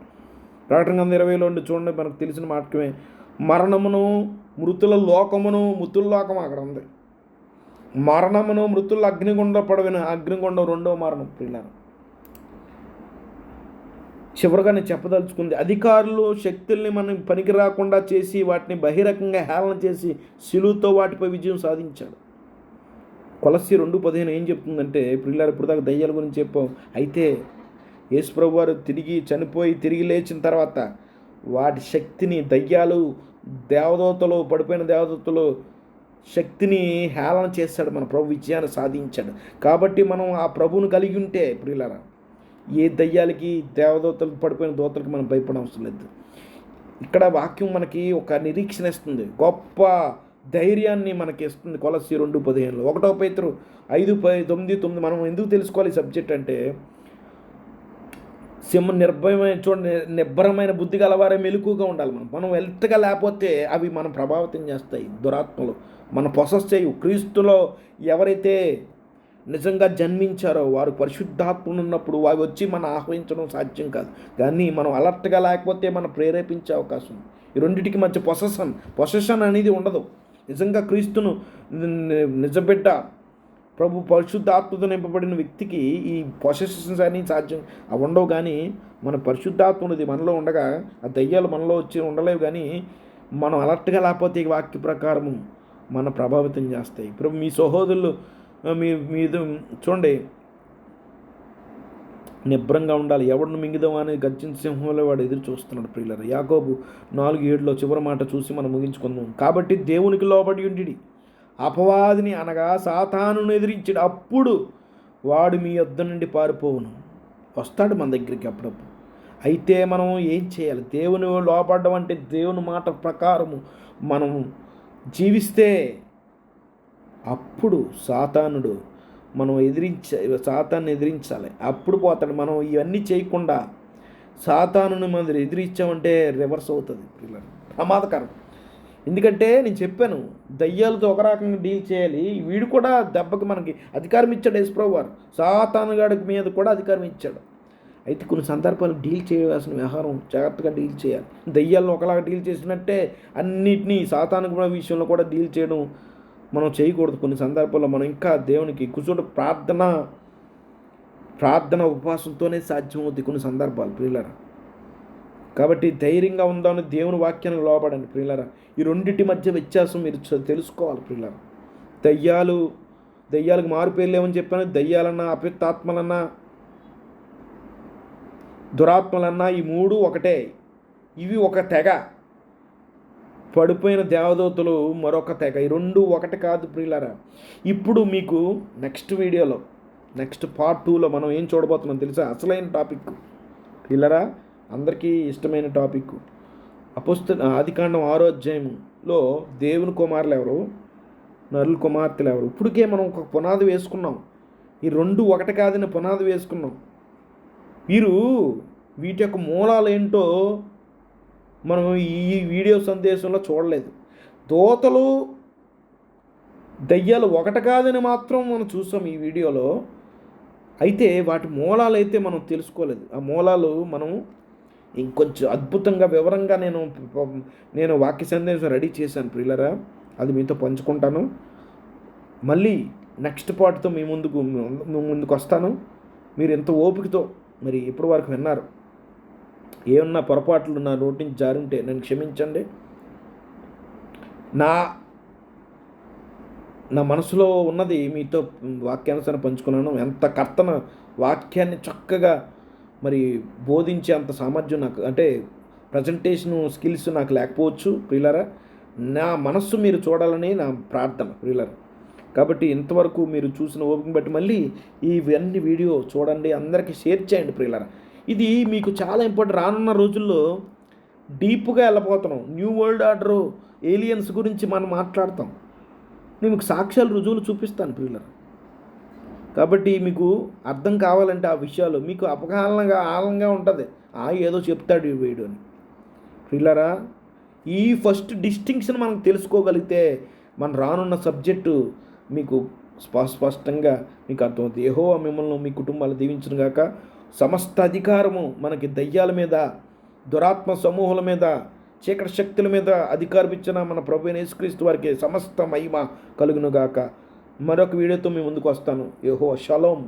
A: ప్రకటన గ్రంథం 20లో చూడండి, మనకు తెలిసిన మాటకమే. మరణమును మృతుల లోకమును, మృతుల లోకం అక్కడ ఉంది. మరణమును మృతుల అగ్నిగుండం పడవిన, అగ్నిగుండం రెండవ మరణం ప్రియులారా. చివరిగా నేను చెప్పదలుచుకుంది, అధికారులు శక్తుల్ని మనం పనికి రాకుండా చేసి వాటిని బహిరంగంగా హేళన చేసి శిలువతో వాటిపై విజయం సాధించాడు. కొలస్సీ 2:15 ఏం చెప్తుందంటే, ప్రియులారా ఇప్పుడు దాకా దయ్యాల గురించి చెప్పాం. అయితే యేసుప్రభు వారు చనిపోయి తిరిగి లేచిన తర్వాత వాటి శక్తిని, దయ్యాలు, దేవదూతలు, పడిపోయిన దేవదూతలు శక్తిని హేళన చేశాడు. మన ప్రభు విజయాన్ని సాధించాడు. కాబట్టి మనం ఆ ప్రభువును కలిగి ఉంటే ప్రియులారా, ఏ దయ్యాలకి, దేవదూతలకు, పడిపోయిన దూతలకి మనం భయపడవసరం లేదు. ఇక్కడ వాక్యం మనకి ఒక నిరీక్షణ ఇస్తుంది, గొప్ప ధైర్యాన్ని మనకి ఇస్తుంది. కొలస్సీ 2:15, 1 పేతురు 5:9 మనం ఎందుకు తెలుసుకోవాలి ఈ సబ్జెక్ట్ అంటే, నిబ్బరమైన బుద్ధి గలవారే మెలకుగా ఉండాలి. మనం వెల్తగా లేకపోతే అవి మనం ప్రభావితం చేస్తాయి. దురాత్మలు మన పొసెస్ చేయు. క్రీస్తులో ఎవరైతే నిజంగా జన్మించారో వారు పరిశుద్ధాత్మలు ఉన్నప్పుడు అవి వచ్చి మనం ఆహ్వానించడం సాధ్యం కాదు. కానీ మనం అలర్ట్గా లేకపోతే మనం ప్రేరేపించే అవకాశం. ఈ రెండింటికి మధ్య పొసెషన్ అనేది ఉండదు. నిజంగా క్రీస్తును నిజబిడ్డ ప్రభు పరిశుద్ధాత్మతో నింపబడిన వ్యక్తికి ఈ పొసెషన్స్ అని సాధ్యం అవి ఉండవు. కానీ మన పరిశుద్ధాత్మది మనలో ఉండగా ఆ దయ్యాలు మనలో వచ్చి ఉండలేవు. కానీ మనం అలర్ట్గా లేకపోతే ఈ వాక్య ప్రకారము మన ప్రభావితం చేస్తాయి. ఇప్పుడు మీ సహోదరులు మీద చూడండి, నిబ్రంగా ఉండాలి. ఎవడిని మింగిదాం అని గర్జించిన సింహంలో వాడు ఎదురు చూస్తున్నాడు ప్రియులారా. యాకోబు 4:7 చివరి మాట చూసి మనం ముగించుకుందాం. కాబట్టి దేవునికి లోబడి ఉండి అపవాదిని, అనగా సాతానును ఎదిరించాడు, అప్పుడు వాడు మీ యొద్ద నుండి పారిపోవును. వస్తాడు మన దగ్గరికి అప్పుడప్పుడు. అయితే మనం ఏం చేయాలి? దేవుని లోపడడం అంటే దేవుని మాట ప్రకారము మనం జీవిస్తే అప్పుడు సాతానుడు మనం సాతాన్ని ఎదిరించాలి, అప్పుడు పోతాడు. మనం ఇవన్నీ చేయకుండా సాతానుని మనం ఎదిరించామంటే రివర్స్ అవుతుంది పిల్లలు, ప్రమాదకరం. ఎందుకంటే నేను చెప్పాను, దయ్యాలతో ఒక రకంగా డీల్ చేయాలి. వీడు కూడా దెబ్బకి మనకి అధికారం ఇచ్చాడు యేసుప్రభువు వారు, సాతానుగాడి మీద కూడా అధికారం ఇచ్చాడు. అయితే కొన్ని సందర్భాలు డీల్ చేయవలసిన వ్యవహారం జాగ్రత్తగా డీల్ చేయాలి. దయ్యాలను ఒకలాగా డీల్ చేసినట్టే అన్నిటినీ సాతాను విషయంలో కూడా డీల్ చేయడం మనం చేయకూడదు. కొన్ని సందర్భాల్లో మనం ఇంకా దేవునికి కూర్చోడు ప్రార్థన ఉపవాసంతోనే సాధ్యమవుతుంది కొన్ని సందర్భాలు ప్రియులారా. కాబట్టి ధైర్యంగా ఉందామని దేవుని వాక్యానికి లోబడండి ప్రియులారా. ఈ రెండింటి మధ్య వ్యత్యాసం మీరు తెలుసుకోవాలి ప్రియులారా. దయ్యాలకు మారు పేర్లు ఏమని చెప్పాను, దయ్యాలన్నా అపవిత్రాత్మలన్నా దురాత్మలన్నా ఈ మూడు ఒకటే. ఇవి ఒక తెగ, పడిపోయిన దేవదూతలు మరొక తెగ. ఈ రెండు ఒకటి కాదు ప్రియులారా. ఇప్పుడు మీకు నెక్స్ట్ వీడియోలో, నెక్స్ట్ పార్ట్ 2లో మనం ఏం చూడబోతున్నాం తెలుసా? అసలైన టాపిక్ ప్రియులారా, అందరికీ ఇష్టమైన టాపిక్. ఆదికాండం 6వ అధ్యాయంలో దేవుని కుమారులు ఎవరు, నరుల కుమార్తెలు ఎవరు? ఇప్పటికే మనం ఒక పునాది వేసుకున్నాం. ఈ రెండు ఒకటి కాదని పునాది వేసుకున్నాం. వీటి యొక్క మూలాలు ఏంటో మనం ఈ వీడియో సందేశంలో చూడలేదు. దోతలు దయ్యాలు ఒకటి కాదని మాత్రం మనం చూసాం ఈ వీడియోలో. అయితే వాటి మూలాలు అయితే మనం తెలుసుకోలేదు. ఆ మూలాలు మనం ఇంకొంచెం అద్భుతంగా వివరంగా నేను వాక్య సందేశం రెడీ చేశాను ప్రియులరా, అది మీతో పంచుకుంటాను. మళ్ళీ నెక్స్ట్ పార్ట్తో మీ ముందుకు వస్తాను. మీరు ఎంత ఓపికతో మరి ఇప్పటి వరకు విన్నారు. ఏమన్నా పొరపాట్లు నా నోటి నుంచి జారుంటే నన్ను క్షమించండి. నా మనసులో ఉన్నది మీతో వాక్యానుసారం పంచుకున్నాను. ఎంత కర్తన వాక్యాన్ని చక్కగా మరి బోధించే అంత సామర్థ్యం నాకు, అంటే ప్రజెంటేషను స్కిల్స్ నాకు లేకపోవచ్చు ప్రియులారా. నా మనస్సు మీరు చూడాలని నా ప్రార్థన ప్రియులారా. కాబట్టి ఇంతవరకు మీరు చూసిన ఓపికను బట్టి మళ్ళీ ఇవన్నీ వీడియో చూడండి, అందరికీ షేర్ చేయండి ప్రియులారా. ఇది మీకు చాలా ఇంపార్టెంట్. రానున్న రోజుల్లో డీప్గా వెళ్ళిపోతున్నాం. న్యూ వరల్డ్ ఆర్డరు, ఏలియన్స్ గురించి మనం మాట్లాడతాం. నేను మీకు సాక్ష్యాలు, రుజువులు చూపిస్తాను ప్రియులారా. కాబట్టి మీకు అర్థం కావాలంటే ఆ విషయాలు మీకు ఆలంగా ఉంటుంది. ఏదో చెప్తాడు ఈ వీడియోని ప్రియులారా. ఈ ఫస్ట్ డిస్టింక్షన్ మనం తెలుసుకోగలిగితే మన రానున్న సబ్జెక్టు మీకు స్పష్టంగా మీకు అర్థమవుతుంది. యెహోవా మిమ్మల్ని మీ కుటుంబాలు దీవించును గాక. సమస్త అధికారము మనకి దయ్యాల మీద, దురాత్మ సమూహాల మీద, చీకటి శక్తుల మీద అధికారం ఇచ్చిన మన ప్రభువైన యేసుక్రీస్తు వారికి సమస్త మహిమ కలుగును గాక. మరొక వీడియోతో మీ ముందుకు వస్తాను. యెహోవా షలోమ్.